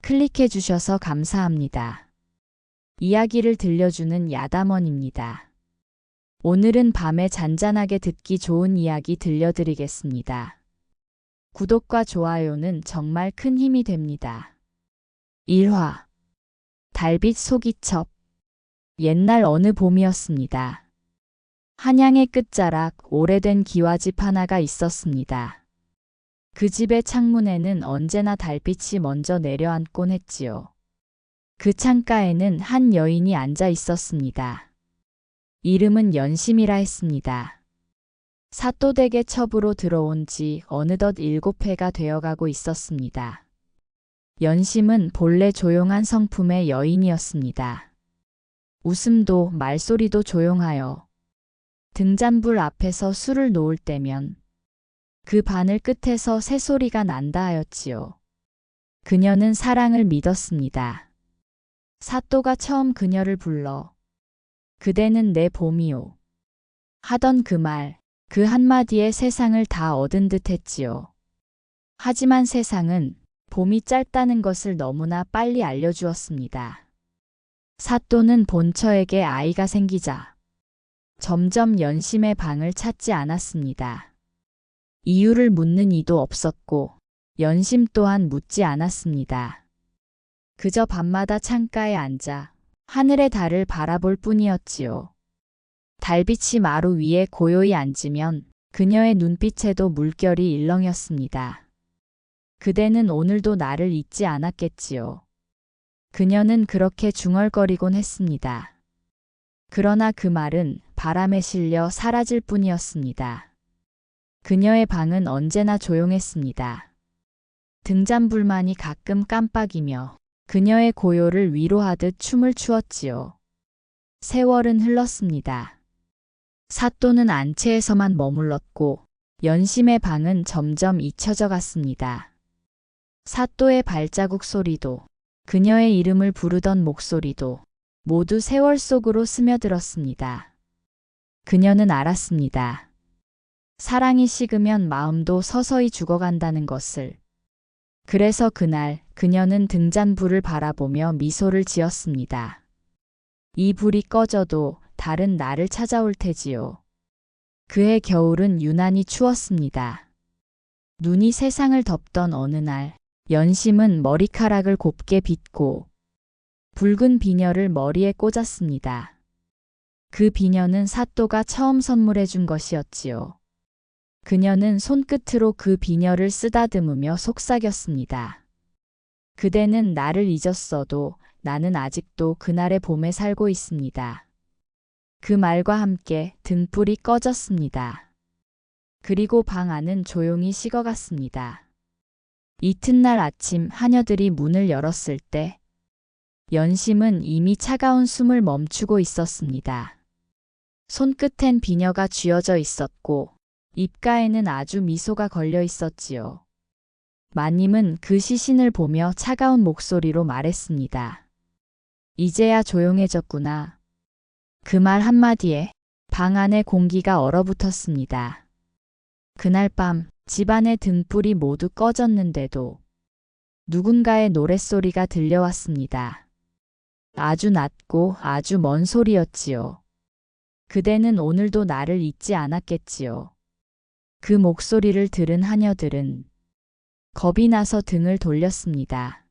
클릭해 주셔서 감사합니다. 이야기를 들려주는 야담원입니다. 오늘은 밤에 잔잔하게 듣기 좋은 이야기 들려드리겠습니다. 구독과 좋아요는 정말 큰 힘이 됩니다. 1화 달빛 소기첩. 옛날 어느 봄이었습니다. 한양의 끝자락 오래된 기와집 하나가 있었습니다. 그 집의 창문에는 언제나 달빛이 먼저 내려앉곤 했지요. 그 창가에는 한 여인이 앉아 있었습니다. 이름은 연심이라 했습니다. 사또댁의 첩으로 들어온 지 어느덧 7해가 되어가고 있었습니다. 연심은 본래 조용한 성품의 여인이었습니다. 웃음도 말소리도 조용하여 등잔불 앞에서 술을 놓을 때면 그 바늘 끝에서 새소리가 난다 하였지요. 그녀는 사랑을 믿었습니다. 사또가 처음 그녀를 불러 그대는 내 봄이요 하던 그 말, 그 한마디에 세상을 다 얻은 듯 했지요. 하지만 세상은 봄이 짧다는 것을 너무나 빨리 알려주었습니다. 사또는 본처에게 아이가 생기자 점점 연심의 방을 찾지 않았습니다. 이유를 묻는 이도 없었고 연심 또한 묻지 않았습니다. 그저 밤마다 창가에 앉아 하늘의 달을 바라볼 뿐이었지요. 달빛이 마루 위에 고요히 앉으면 그녀의 눈빛에도 물결이 일렁였습니다. 그대는 오늘도 나를 잊지 않았겠지요. 그녀는 그렇게 중얼거리곤 했습니다. 그러나 그 말은 바람에 실려 사라질 뿐이었습니다. 그녀의 방은 언제나 조용했습니다. 등잔불만이 가끔 깜빡이며 그녀의 고요를 위로하듯 춤을 추었지요. 세월은 흘렀습니다. 사또는 안채에서만 머물렀고 연심의 방은 점점 잊혀져 갔습니다. 사또의 발자국 소리도 그녀의 이름을 부르던 목소리도 모두 세월 속으로 스며들었습니다. 그녀는 알았습니다. 사랑이 식으면 마음도 서서히 죽어간다는 것을. 그래서 그날 그녀는 등잔불을 바라보며 미소를 지었습니다. 이 불이 꺼져도 달은 나를 찾아올 테지요. 그해 겨울은 유난히 추웠습니다. 눈이 세상을 덮던 어느 날 연심은 머리카락을 곱게 빗고 붉은 비녀를 머리에 꽂았습니다. 그 비녀는 사또가 처음 선물해 준 것이었지요. 그녀는 손끝으로 그 비녀를 쓰다듬으며 속삭였습니다. 그대는 나를 잊었어도 나는 아직도 그날의 봄에 살고 있습니다. 그 말과 함께 등불이 꺼졌습니다. 그리고 방 안은 조용히 식어갔습니다. 이튿날 아침 하녀들이 문을 열었을 때 연심은 이미 차가운 숨을 멈추고 있었습니다. 손끝엔 비녀가 쥐어져 있었고 입가에는 아주 미소가 걸려 있었지요. 마님은 그 시신을 보며 차가운 목소리로 말했습니다. 이제야 조용해졌구나. 그 말 한마디에 방 안의 공기가 얼어붙었습니다. 그날 밤 집안의 등불이 모두 꺼졌는데도 누군가의 노랫소리가 들려왔습니다. 아주 낮고 아주 먼 소리였지요. 그대는 오늘도 나를 잊지 않았겠지요. 그 목소리를 들은 하녀들은 겁이 나서 등을 돌렸습니다.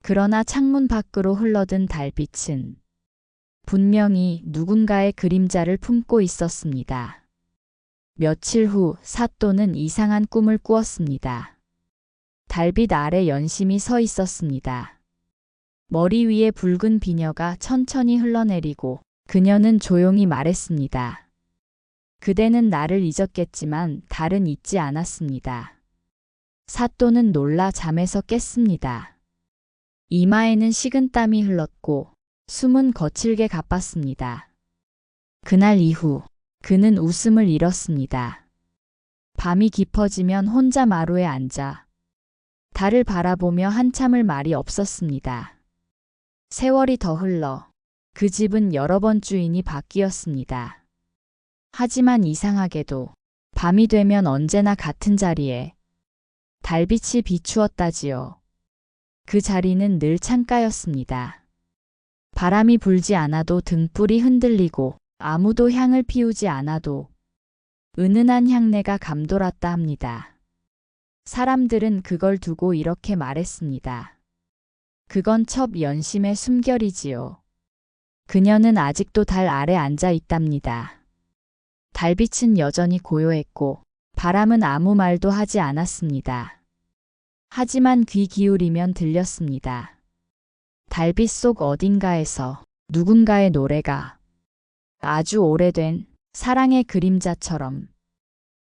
그러나 창문 밖으로 흘러든 달빛은 분명히 누군가의 그림자를 품고 있었습니다. 며칠 후 사또는 이상한 꿈을 꾸었습니다. 달빛 아래 연심이 서 있었습니다. 머리 위에 붉은 비녀가 천천히 흘러내리고 그녀는 조용히 말했습니다. 그대는 나를 잊었겠지만 달은 잊지 않았습니다. 사또는 놀라 잠에서 깼습니다. 이마에는 식은땀이 흘렀고 숨은 거칠게 가빴습니다. 그날 이후 그는 웃음을 잃었습니다. 밤이 깊어지면 혼자 마루에 앉아 달을 바라보며 한참을 말이 없었습니다. 세월이 더 흘러 그 집은 여러 번 주인이 바뀌었습니다. 하지만 이상하게도 밤이 되면 언제나 같은 자리에 달빛이 비추었다지요. 그 자리는 늘 창가였습니다. 바람이 불지 않아도 등불이 흔들리고 아무도 향을 피우지 않아도 은은한 향내가 감돌았다 합니다. 사람들은 그걸 두고 이렇게 말했습니다. 그건 첩 연심의 숨결이지요. 그녀는 아직도 달 아래 앉아 있답니다. 달빛은 여전히 고요했고 바람은 아무 말도 하지 않았습니다. 하지만 귀 기울이면 들렸습니다. 달빛 속 어딘가에서 누군가의 노래가 아주 오래된 사랑의 그림자처럼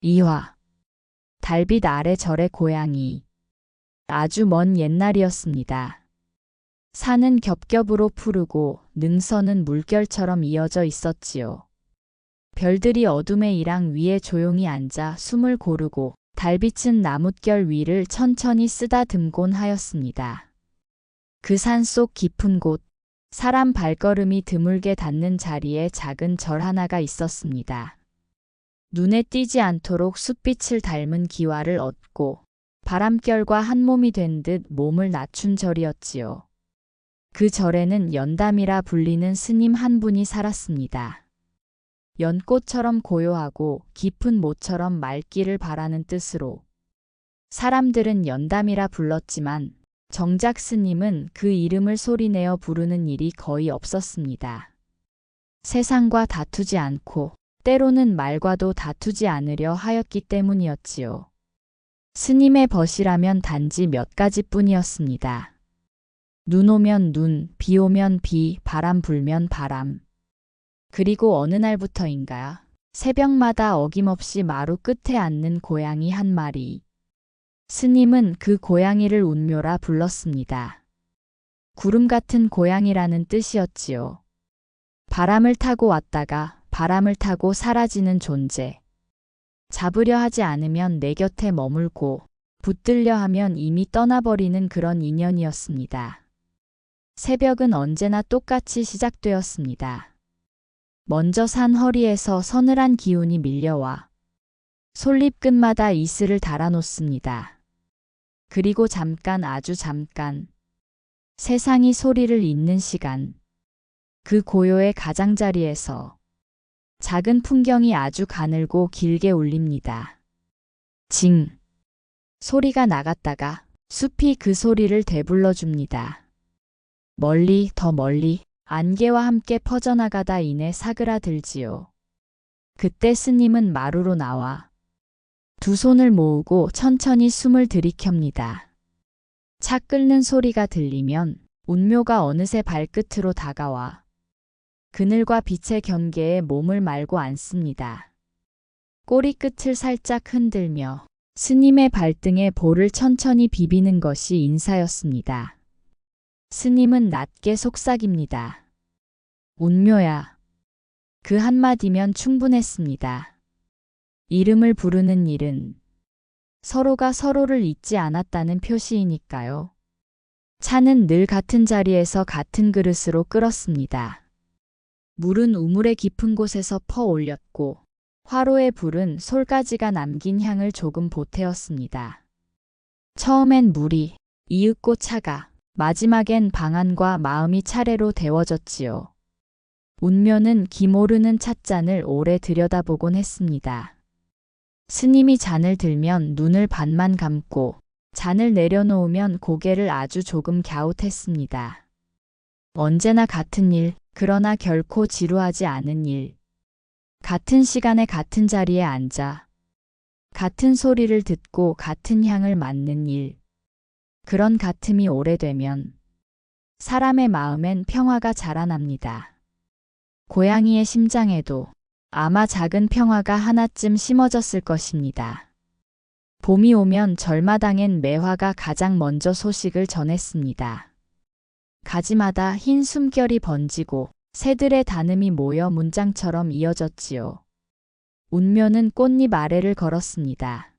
이화 달빛 아래 절의 고향이 아주 먼 옛날이었습니다. 산은 겹겹으로 푸르고 능선은 물결처럼 이어져 있었지요. 별들이 어둠의 이랑 위에 조용히 앉아 숨을 고르고 달빛은 나뭇결 위를 천천히 쓰다듬곤 하였습니다. 그 산 속 깊은 곳, 사람 발걸음이 드물게 닿는 자리에 작은 절 하나가 있었습니다. 눈에 띄지 않도록 숯빛을 닮은 기와를 얻고 바람결과 한 몸이 된 듯 몸을 낮춘 절이었지요. 그 절에는 연담이라 불리는 스님 한 분이 살았습니다. 연꽃처럼 고요하고 깊은 모처럼 맑기를 바라는 뜻으로 사람들은 연담이라 불렀지만 정작 스님은 그 이름을 소리내어 부르는 일이 거의 없었습니다. 세상과 다투지 않고 때로는 말과도 다투지 않으려 하였기 때문이었지요. 스님의 벗이라면 단지 몇 가지뿐이었습니다. 눈 오면 눈, 비 오면 비, 바람 불면 바람. 그리고 어느 날부터인가 새벽마다 어김없이 마루 끝에 앉는 고양이 한 마리. 스님은 그 고양이를 운묘라 불렀습니다. 구름 같은 고양이라는 뜻이었지요. 바람을 타고 왔다가 바람을 타고 사라지는 존재. 잡으려 하지 않으면 내 곁에 머물고 붙들려 하면 이미 떠나버리는 그런 인연이었습니다. 새벽은 언제나 똑같이 시작되었습니다. 먼저 산 허리에서 서늘한 기운이 밀려와 솔잎 끝마다 이슬을 달아놓습니다. 그리고 잠깐 아주 잠깐 세상이 소리를 잇는 시간 그 고요의 가장자리에서 작은 풍경이 아주 가늘고 길게 울립니다. 징 소리가 나갔다가 숲이 그 소리를 되불러줍니다. 멀리 더 멀리 안개와 함께 퍼져나가다 이내 사그라들지요. 그때 스님은 마루로 나와 두 손을 모으고 천천히 숨을 들이켭니다. 차 끓는 소리가 들리면 운묘가 어느새 발끝으로 다가와 그늘과 빛의 경계에 몸을 말고 앉습니다. 꼬리끝을 살짝 흔들며 스님의 발등에 볼을 천천히 비비는 것이 인사였습니다. 스님은 낮게 속삭입니다. 운묘야. 그 한마디면 충분했습니다. 이름을 부르는 일은 서로가 서로를 잊지 않았다는 표시이니까요. 차는 늘 같은 자리에서 같은 그릇으로 끓었습니다. 물은 우물의 깊은 곳에서 퍼올렸고 화로의 불은 솔가지가 남긴 향을 조금 보태었습니다. 처음엔 물이 이윽고 차가 마지막엔 방안과 마음이 차례로 데워졌지요. 운묘는 기모르는 찻잔을 오래 들여다보곤 했습니다. 스님이 잔을 들면 눈을 반만 감고 잔을 내려놓으면 고개를 아주 조금 갸웃했습니다. 언제나 같은 일, 그러나 결코 지루하지 않은 일. 같은 시간에 같은 자리에 앉아 같은 소리를 듣고 같은 향을 맡는 일. 그런 같음이 오래되면 사람의 마음엔 평화가 자라납니다. 고양이의 심장에도 아마 작은 평화가 하나쯤 심어졌을 것입니다. 봄이 오면 절마당엔 매화가 가장 먼저 소식을 전했습니다. 가지마다 흰 숨결이 번지고 새들의 단음이 모여 문장처럼 이어졌지요. 운묘는 꽃잎 아래를 걸었습니다.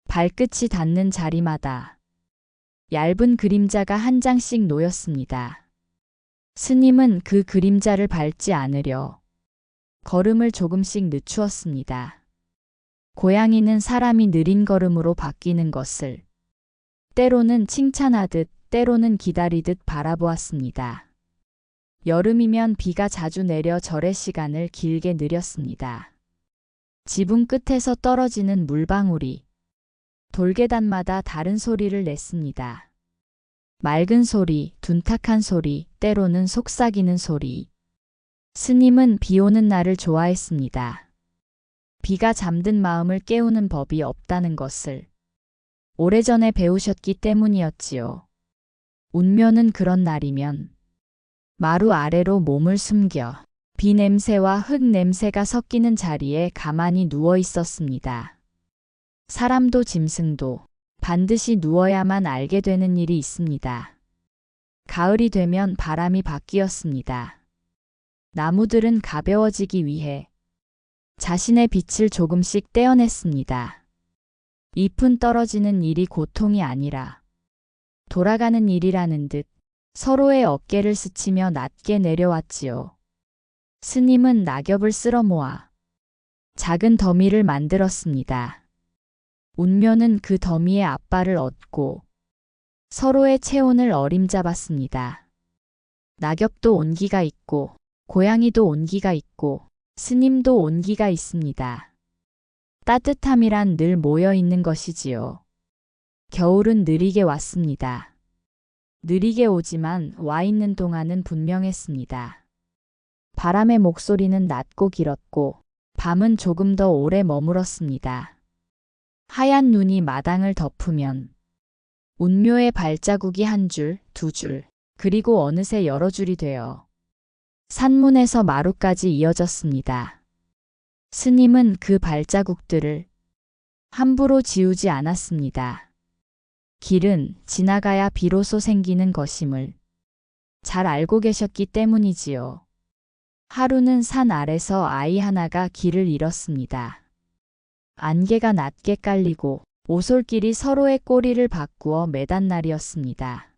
발끝이 닿는 자리마다 얇은 그림자가 한 장씩 놓였습니다. 스님은 그 그림자를 밟지 않으려 걸음을 조금씩 늦추었습니다. 고양이는 사람이 느린 걸음으로 바뀌는 것을 때로는 칭찬하듯 때로는 기다리듯 바라보았습니다. 여름이면 비가 자주 내려 절의 시간을 길게 느렸습니다. 지붕 끝에서 떨어지는 물방울이 돌계단마다 다른 소리를 냈습니다. 맑은 소리, 둔탁한 소리, 때로는 속삭이는 소리. 스님은 비 오는 날을 좋아했습니다. 비가 잠든 마음을 깨우는 법이 없다는 것을 오래전에 배우셨기 때문이었지요. 운묘는 그런 날이면 마루 아래로 몸을 숨겨 비 냄새와 흙 냄새가 섞이는 자리에 가만히 누워 있었습니다. 사람도 짐승도 반드시 누워야만 알게 되는 일이 있습니다. 가을이 되면 바람이 바뀌었습니다. 나무들은 가벼워지기 위해 자신의 빛을 조금씩 떼어냈습니다. 잎은 떨어지는 일이 고통이 아니라 돌아가는 일이라는 듯 서로의 어깨를 스치며 낮게 내려왔지요. 스님은 낙엽을 쓸어 모아 작은 더미를 만들었습니다. 운묘는 그 더미의 앞발을 얻고 서로의 체온을 어림잡았습니다. 낙엽도 온기가 있고 고양이도 온기가 있고 스님도 온기가 있습니다. 따뜻함이란 늘 모여 있는 것이지요. 겨울은 느리게 왔습니다. 느리게 오지만 와 있는 동안은 분명했습니다. 바람의 목소리는 낮고 길었고 밤은 조금 더 오래 머물었습니다. 하얀 눈이 마당을 덮으면 운묘의 발자국이 한 줄, 두 줄, 그리고 어느새 여러 줄이 되어 산문에서 마루까지 이어졌습니다. 스님은 그 발자국들을 함부로 지우지 않았습니다. 길은 지나가야 비로소 생기는 것임을 잘 알고 계셨기 때문이지요. 하루는 산 아래서 아이 하나가 길을 잃었습니다. 안개가 낮게 깔리고 오솔길이 서로의 꼬리를 바꾸어 매단 날이었습니다.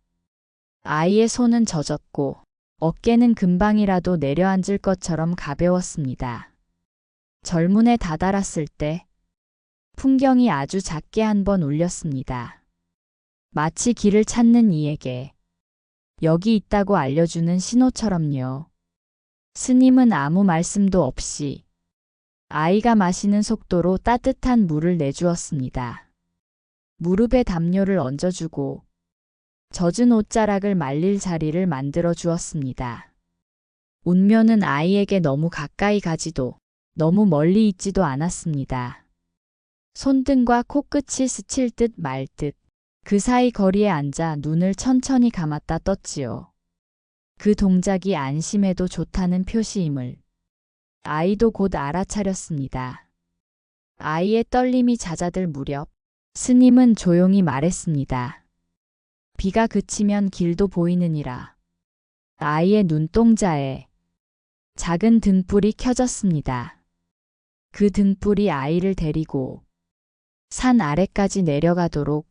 아이의 손은 젖었고 어깨는 금방이라도 내려앉을 것처럼 가벼웠습니다. 절문에 다다랐을 때 풍경이 아주 작게 한 번 울렸습니다. 마치 길을 찾는 이에게 여기 있다고 알려주는 신호처럼요. 스님은 아무 말씀도 없이 아이가 마시는 속도로 따뜻한 물을 내주었습니다. 무릎에 담요를 얹어주고 젖은 옷자락을 말릴 자리를 만들어 주었습니다. 운묘는 아이에게 너무 가까이 가지도 너무 멀리 있지도 않았습니다. 손등과 코끝이 스칠 듯 말 듯 그 사이 거리에 앉아 눈을 천천히 감았다 떴지요. 그 동작이 안심해도 좋다는 표시임을 아이도 곧 알아차렸습니다. 아이의 떨림이 잦아들 무렵 스님은 조용히 말했습니다. 비가 그치면 길도 보이느니라. 아이의 눈동자에 작은 등불이 켜졌습니다. 그 등불이 아이를 데리고 산 아래까지 내려가도록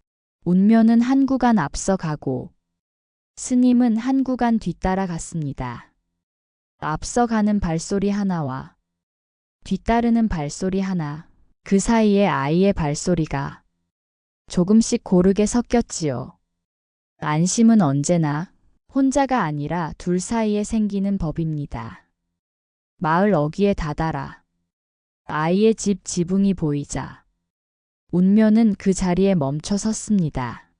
운묘는 한 구간 앞서 가고 스님은 한 구간 뒤따라 갔습니다. 앞서 가는 발소리 하나와 뒤따르는 발소리 하나, 그 사이에 아이의 발소리가 조금씩 고르게 섞였지요. 안심은 언제나 혼자가 아니라 둘 사이에 생기는 법입니다. 마을 어귀에 다다라 아이의 집 지붕이 보이자 운묘는 그 자리에 멈춰 섰습니다.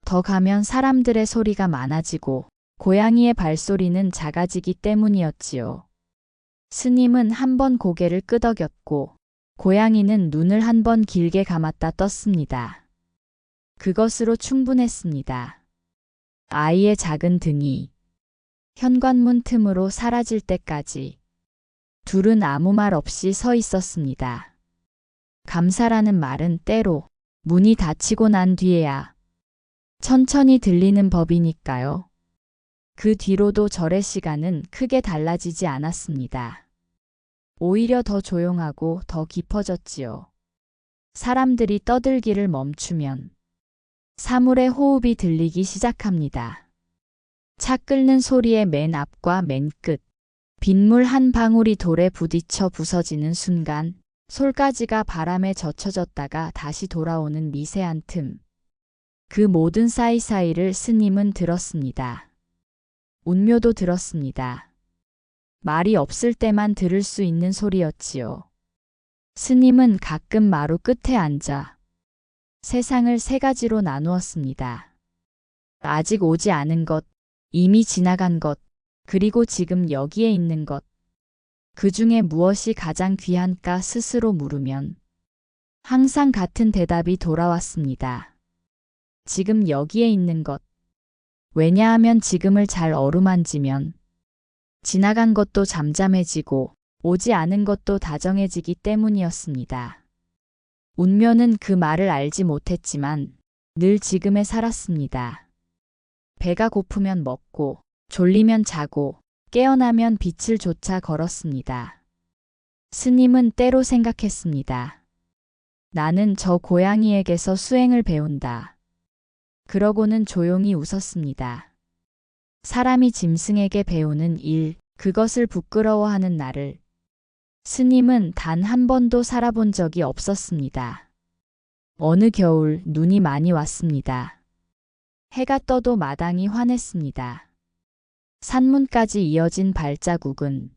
더 가면 사람들의 소리가 많아지고 고양이의 발소리는 작아지기 때문이었지요. 스님은 한 번 고개를 끄덕였고 고양이는 눈을 한 번 길게 감았다 떴습니다. 그것으로 충분했습니다. 아이의 작은 등이 현관문 틈으로 사라질 때까지 둘은 아무 말 없이 서 있었습니다. 감사라는 말은 때로 문이 닫히고 난 뒤에야 천천히 들리는 법이니까요. 그 뒤로도 절의 시간은 크게 달라지지 않았습니다. 오히려 더 조용하고 더 깊어졌지요. 사람들이 떠들기를 멈추면 사물의 호흡이 들리기 시작합니다. 차 끓는 소리의 맨 앞과 맨 끝, 빗물 한 방울이 돌에 부딪혀 부서지는 순간, 솔가지가 바람에 젖혀졌다가 다시 돌아오는 미세한 틈, 그 모든 사이사이를 스님은 들었습니다. 운묘도 들었습니다. 말이 없을 때만 들을 수 있는 소리였지요. 스님은 가끔 마루 끝에 앉아 세상을 세 가지로 나누었습니다. 아직 오지 않은 것, 이미 지나간 것, 그리고 지금 여기에 있는 것. 그 중에 무엇이 가장 귀한가 스스로 물으면 항상 같은 대답이 돌아왔습니다. 지금 여기에 있는 것. 왜냐하면 지금을 잘 어루만지면 지나간 것도 잠잠해지고 오지 않은 것도 다정해지기 때문이었습니다. 운묘는 그 말을 알지 못했지만 늘 지금에 살았습니다. 배가 고프면 먹고 졸리면 자고 깨어나면 빛을 쫓아 걸었습니다. 스님은 때로 생각했습니다. 나는 저 고양이에게서 수행을 배운다. 그러고는 조용히 웃었습니다. 사람이 짐승에게 배우는 일, 그것을 부끄러워하는 나를 스님은 단 한 번도 살아본 적이 없었습니다. 어느 겨울 눈이 많이 왔습니다. 해가 떠도 마당이 환했습니다. 산문까지 이어진 발자국은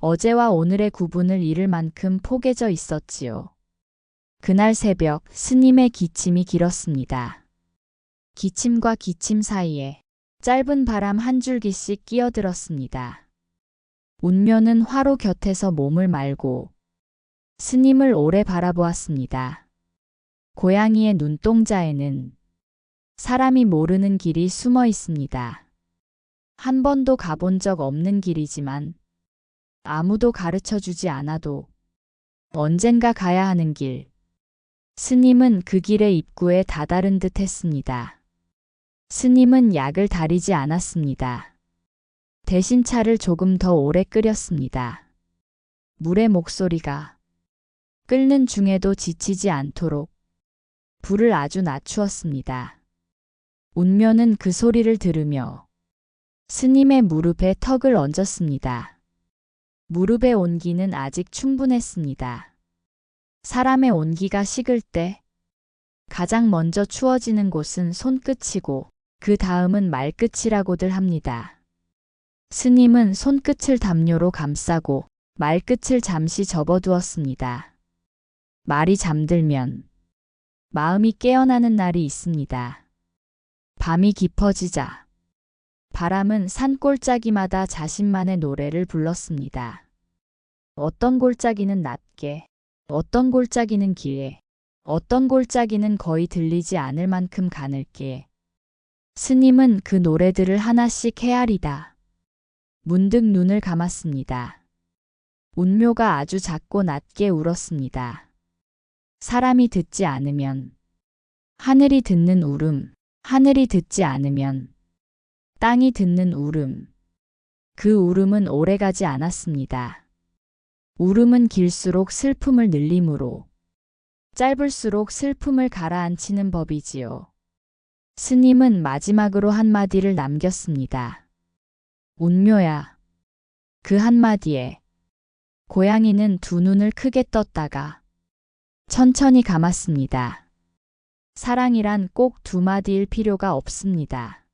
어제와 오늘의 구분을 잃을 만큼 포개져 있었지요. 그날 새벽 스님의 기침이 길었습니다. 기침과 기침 사이에 짧은 바람 한 줄기씩 끼어들었습니다. 운묘는 화로 곁에서 몸을 말고 스님을 오래 바라보았습니다. 고양이의 눈동자에는 사람이 모르는 길이 숨어 있습니다. 한 번도 가본 적 없는 길이지만 아무도 가르쳐주지 않아도 언젠가 가야 하는 길. 스님은 그 길의 입구에 다다른 듯 했습니다. 스님은 약을 다리지 않았습니다. 대신 차를 조금 더 오래 끓였습니다. 물의 목소리가 끓는 중에도 지치지 않도록 불을 아주 낮추었습니다. 운묘는 그 소리를 들으며 스님의 무릎에 턱을 얹었습니다. 무릎의 온기는 아직 충분했습니다. 사람의 온기가 식을 때 가장 먼저 추워지는 곳은 손끝이고 그 다음은 말끝이라고들 합니다. 스님은 손끝을 담요로 감싸고 말끝을 잠시 접어두었습니다. 말이 잠들면 마음이 깨어나는 날이 있습니다. 밤이 깊어지자 바람은 산골짜기마다 자신만의 노래를 불렀습니다. 어떤 골짜기는 낮게, 어떤 골짜기는 길에, 어떤 골짜기는 거의 들리지 않을 만큼 가늘게. 스님은 그 노래들을 하나씩 헤아리다 문득 눈을 감았습니다. 운묘가 아주 작고 낮게 울었습니다. 사람이 듣지 않으면 하늘이 듣는 울음, 하늘이 듣지 않으면 땅이 듣는 울음. 그 울음은 오래가지 않았습니다. 울음은 길수록 슬픔을 늘림으로 짧을수록 슬픔을 가라앉히는 법이지요. 스님은 마지막으로 한마디를 남겼습니다. 운묘야. 그 한마디에 고양이는 두 눈을 크게 떴다가 천천히 감았습니다. 사랑이란 꼭 두 마디일 필요가 없습니다.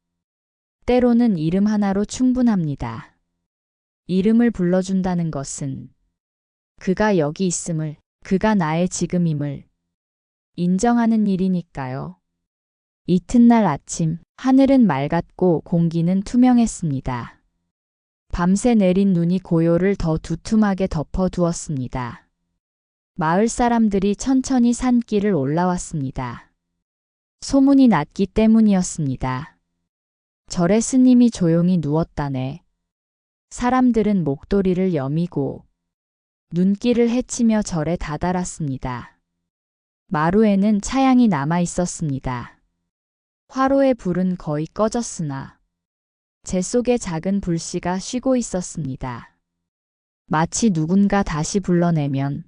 때로는 이름 하나로 충분합니다. 이름을 불러준다는 것은 그가 여기 있음을, 그가 나의 지금임을 인정하는 일이니까요. 이튿날 아침, 하늘은 맑았고 공기는 투명했습니다. 밤새 내린 눈이 고요를 더 두툼하게 덮어두었습니다. 마을 사람들이 천천히 산길을 올라왔습니다. 소문이 났기 때문이었습니다. 절에 스님이 조용히 누웠다네. 사람들은 목도리를 여미고 눈길을 헤치며 절에 다다랐습니다. 마루에는 차양이 남아 있었습니다. 화로의 불은 거의 꺼졌으나 재 속에 작은 불씨가 쉬고 있었습니다. 마치 누군가 다시 불러내면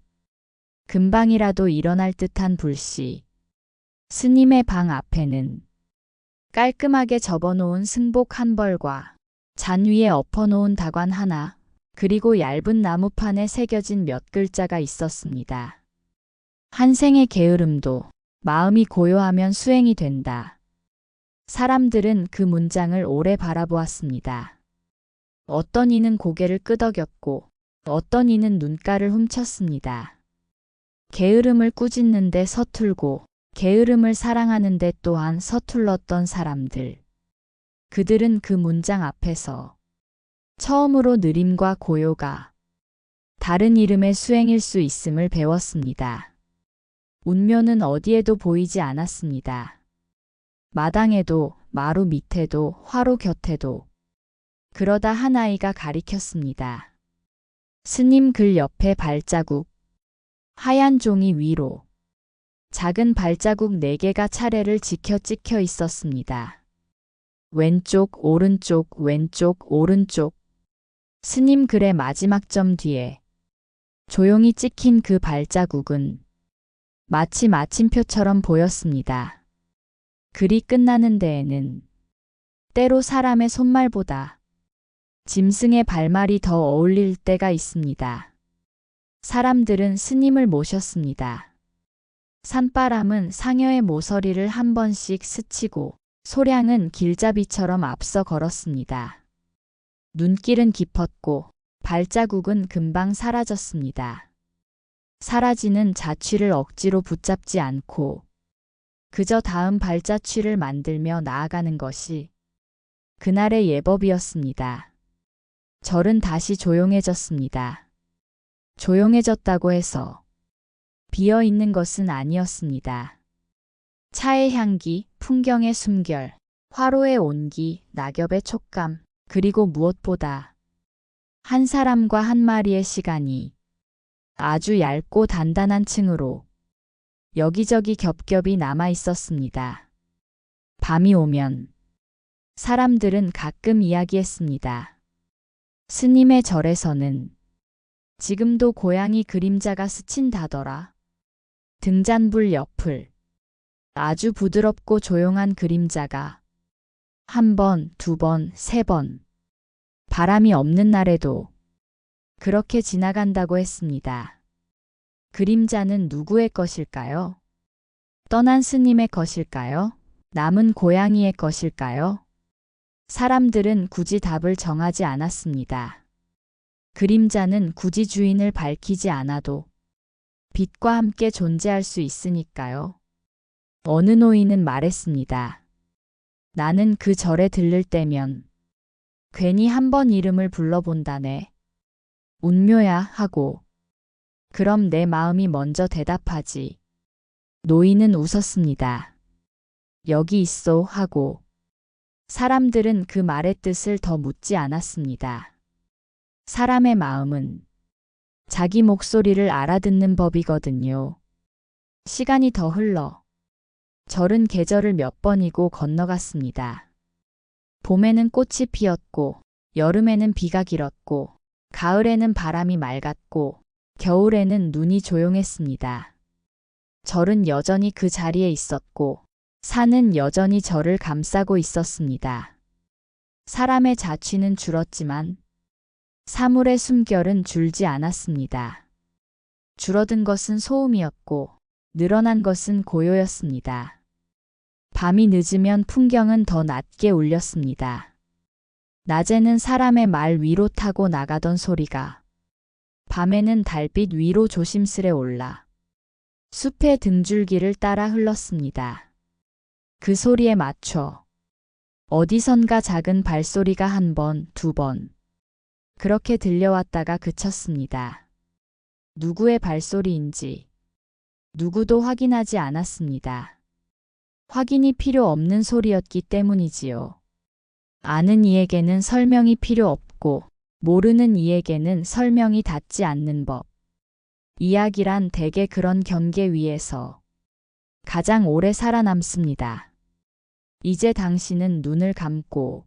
금방이라도 일어날 듯한 불씨. 스님의 방 앞에는 깔끔하게 접어놓은 승복 한 벌과 잔 위에 엎어놓은 다관 하나, 그리고 얇은 나무판에 새겨진 몇 글자가 있었습니다. 한 생의 게으름도 마음이 고요하면 수행이 된다. 사람들은 그 문장을 오래 바라보았습니다. 어떤 이는 고개를 끄덕였고 어떤 이는 눈가를 훔쳤습니다. 게으름을 꾸짖는데 서툴고 게으름을 사랑하는데 또한 서툴렀던 사람들. 그들은 그 문장 앞에서 처음으로 느림과 고요가 다른 이름의 수행일 수 있음을 배웠습니다. 운묘는 어디에도 보이지 않았습니다. 마당에도, 마루 밑에도, 화로 곁에도. 그러다 한 아이가 가리켰습니다. 스님 글 옆에 발자국. 하얀 종이 위로. 작은 발자국 4개가 차례를 지켜 찍혀 있었습니다. 왼쪽, 오른쪽, 왼쪽, 오른쪽. 스님 글의 마지막 점 뒤에 조용히 찍힌 그 발자국은 마치 마침표처럼 보였습니다. 글이 끝나는 데에는 때로 사람의 손말보다 짐승의 발말이 더 어울릴 때가 있습니다. 사람들은 스님을 모셨습니다. 산바람은 상여의 모서리를 한 번씩 스치고 소량은 길잡이처럼 앞서 걸었습니다. 눈길은 깊었고 발자국은 금방 사라졌습니다. 사라지는 자취를 억지로 붙잡지 않고 그저 다음 발자취를 만들며 나아가는 것이 그날의 예법이었습니다. 절은 다시 조용해졌습니다. 조용해졌다고 해서 비어 있는 것은 아니었습니다. 차의 향기, 풍경의 숨결, 화로의 온기, 낙엽의 촉감, 그리고 무엇보다 한 사람과 한 마리의 시간이 아주 얇고 단단한 층으로 여기저기 겹겹이 남아 있었습니다. 밤이 오면 사람들은 가끔 이야기했습니다. 스님의 절에서는 지금도 고양이 그림자가 스친다더라. 등잔불 옆을 아주 부드럽고 조용한 그림자가 1번, 2번, 3번 바람이 없는 날에도 그렇게 지나간다고 했습니다. 그림자는 누구의 것일까요? 떠난 스님의 것일까요? 남은 고양이의 것일까요? 사람들은 굳이 답을 정하지 않았습니다. 그림자는 굳이 주인을 밝히지 않아도 빛과 함께 존재할 수 있으니까요. 어느 노인은 말했습니다. 나는 그 절에 들를 때면 괜히 한 번 이름을 불러본다네. 운묘야 하고 그럼 내 마음이 먼저 대답하지. 노인은 웃었습니다. 여기 있소 하고 사람들은 그 말의 뜻을 더 묻지 않았습니다. 사람의 마음은 자기 목소리를 알아듣는 법이거든요. 시간이 더 흘러 절은 계절을 몇 번이고 건너갔습니다. 봄에는 꽃이 피었고 여름에는 비가 길었고 가을에는 바람이 맑았고 겨울에는 눈이 조용했습니다. 절은 여전히 그 자리에 있었고 산은 여전히 절을 감싸고 있었습니다. 사람의 자취는 줄었지만 사물의 숨결은 줄지 않았습니다. 줄어든 것은 소음이었고 늘어난 것은 고요였습니다. 밤이 늦으면 풍경은 더 낮게 울렸습니다. 낮에는 사람의 말 위로 타고 나가던 소리가 밤에는 달빛 위로 조심스레 올라 숲의 등줄기를 따라 흘렀습니다. 그 소리에 맞춰 어디선가 작은 발소리가 1번, 2번 그렇게 들려왔다가 그쳤습니다. 누구의 발소리인지 누구도 확인하지 않았습니다. 확인이 필요 없는 소리였기 때문이지요. 아는 이에게는 설명이 필요 없고 모르는 이에게는 설명이 닿지 않는 법. 이야기란 대개 그런 경계 위에서 가장 오래 살아남습니다. 이제 당신은 눈을 감고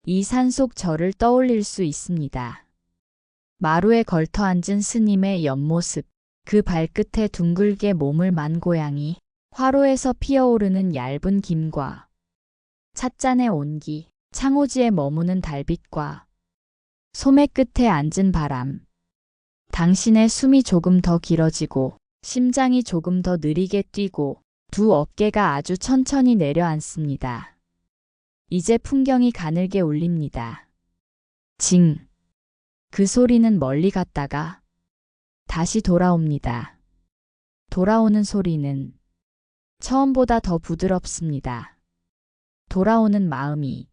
이 산속 절을 떠올릴 수 있습니다. 마루에 걸터 앉은 스님의 옆모습, 그 발끝에 둥글게 몸을 만 고양이, 화로에서 피어오르는 얇은 김과 찻잔의 온기, 창호지에 머무는 달빛과 소매 끝에 앉은 바람. 당신의 숨이 조금 더 길어지고 심장이 조금 더 느리게 뛰고 두 어깨가 아주 천천히 내려앉습니다. 이제 풍경이 가늘게 울립니다. 징. 그 소리는 멀리 갔다가 다시 돌아옵니다. 돌아오는 소리는 처음보다 더 부드럽습니다. 돌아오는 마음이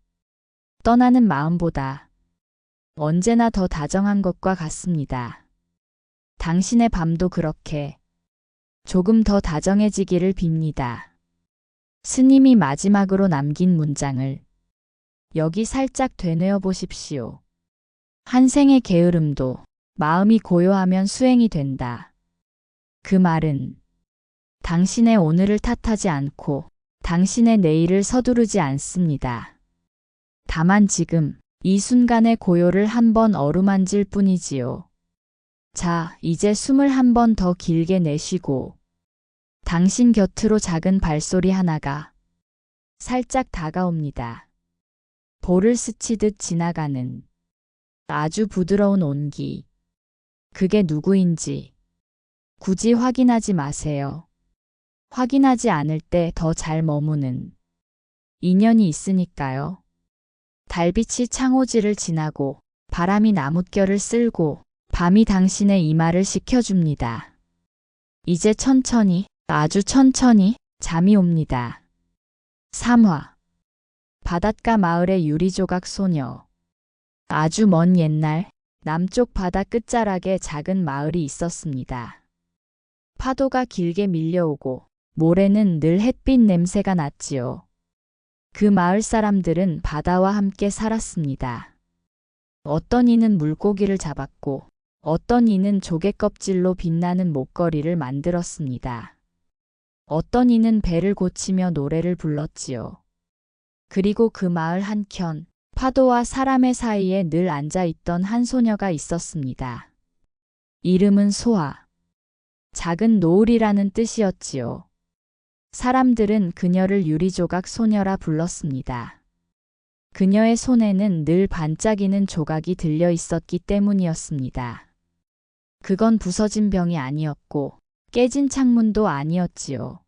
떠나는 마음보다 언제나 더 다정한 것과 같습니다. 당신의 밤도 그렇게 조금 더 다정해지기를 빕니다. 스님이 마지막으로 남긴 문장을 여기 살짝 되뇌어 보십시오. 한 생의 게으름도 마음이 고요하면 수행이 된다. 그 말은 당신의 오늘을 탓하지 않고 당신의 내일을 서두르지 않습니다. 다만 지금 이 순간의 고요를 한번 어루만질 뿐이지요. 자, 이제 숨을 한 번 더 길게 내쉬고 당신 곁으로 작은 발소리 하나가 살짝 다가옵니다. 볼을 스치듯 지나가는 아주 부드러운 온기. 그게 누구인지 굳이 확인하지 마세요. 확인하지 않을 때 더 잘 머무는 인연이 있으니까요. 달빛이 창호지를 지나고 바람이 나뭇결을 쓸고 밤이 당신의 이마를 식혀줍니다. 이제 천천히, 아주 천천히 잠이 옵니다. 3화. 바닷가 마을의 유리조각 소녀. 아주 먼 옛날 남쪽 바다 끝자락에 작은 마을이 있었습니다. 파도가 길게 밀려오고 모래는 늘 햇빛 냄새가 났지요. 그 마을 사람들은 바다와 함께 살았습니다. 어떤 이는 물고기를 잡았고 어떤 이는 조개 껍질로 빛나는 목걸이를 만들었습니다. 어떤 이는 배를 고치며 노래를 불렀지요. 그리고 그 마을 한켠 파도와 사람의 사이에 늘 앉아있던 한 소녀가 있었습니다. 이름은 소아. 작은 노을이라는 뜻이었지요. 사람들은 그녀를 유리조각 소녀라 불렀습니다. 그녀의 손에는 늘 반짝이는 조각이 들려 있었기 때문이었습니다. 그건 부서진 병이 아니었고 깨진 창문도 아니었지요.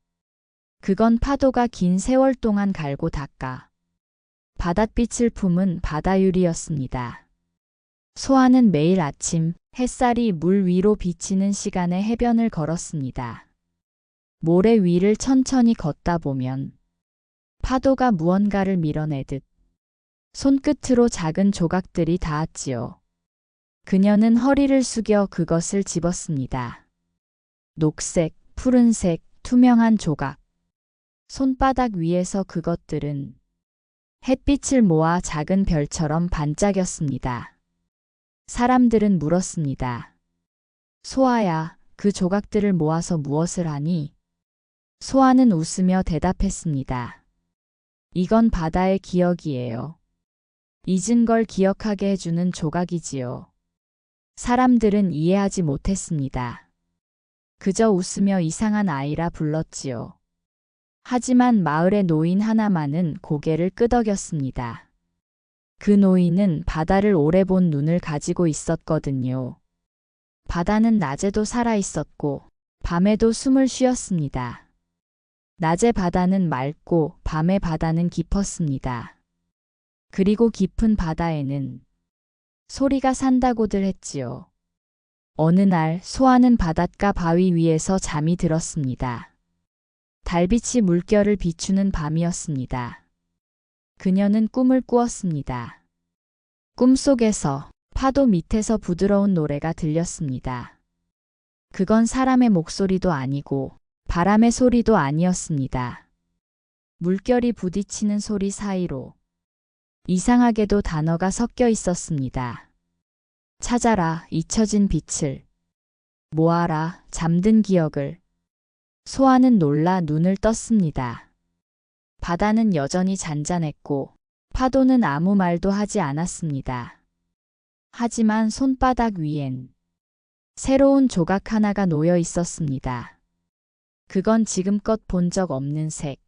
그건 파도가 긴 세월 동안 갈고 닦아 바닷빛을 품은 바다유리였습니다. 소아는 매일 아침 햇살이 물 위로 비치는 시간에 해변을 걸었습니다. 모래 위를 천천히 걷다 보면 파도가 무언가를 밀어내듯 손끝으로 작은 조각들이 닿았지요. 그녀는 허리를 숙여 그것을 집었습니다. 녹색, 푸른색, 투명한 조각. 손바닥 위에서 그것들은 햇빛을 모아 작은 별처럼 반짝였습니다. 사람들은 물었습니다. 소아야, 그 조각들을 모아서 무엇을 하니? 소아는 웃으며 대답했습니다. 이건 바다의 기억이에요. 잊은 걸 기억하게 해주는 조각이지요. 사람들은 이해하지 못했습니다. 그저 웃으며 이상한 아이라 불렀지요. 하지만 마을의 노인 하나만은 고개를 끄덕였습니다. 그 노인은 바다를 오래 본 눈을 가지고 있었거든요. 바다는 낮에도 살아 있었고 밤에도 숨을 쉬었습니다. 낮의 바다는 맑고 밤의 바다는 깊었습니다. 그리고 깊은 바다에는 소리가 산다고들 했지요. 어느 날 소아는 바닷가 바위 위에서 잠이 들었습니다. 달빛이 물결을 비추는 밤이었습니다. 그녀는 꿈을 꾸었습니다. 꿈속에서 파도 밑에서 부드러운 노래가 들렸습니다. 그건 사람의 목소리도 아니고 바람의 소리도 아니었습니다. 물결이 부딪히는 소리 사이로 이상하게도 단어가 섞여 있었습니다. 찾아라, 잊혀진 빛을. 모아라, 잠든 기억을. 소아는 놀라 눈을 떴습니다. 바다는 여전히 잔잔했고 파도는 아무 말도 하지 않았습니다. 하지만 손바닥 위엔 새로운 조각 하나가 놓여 있었습니다. 그건 지금껏 본 적 없는 색,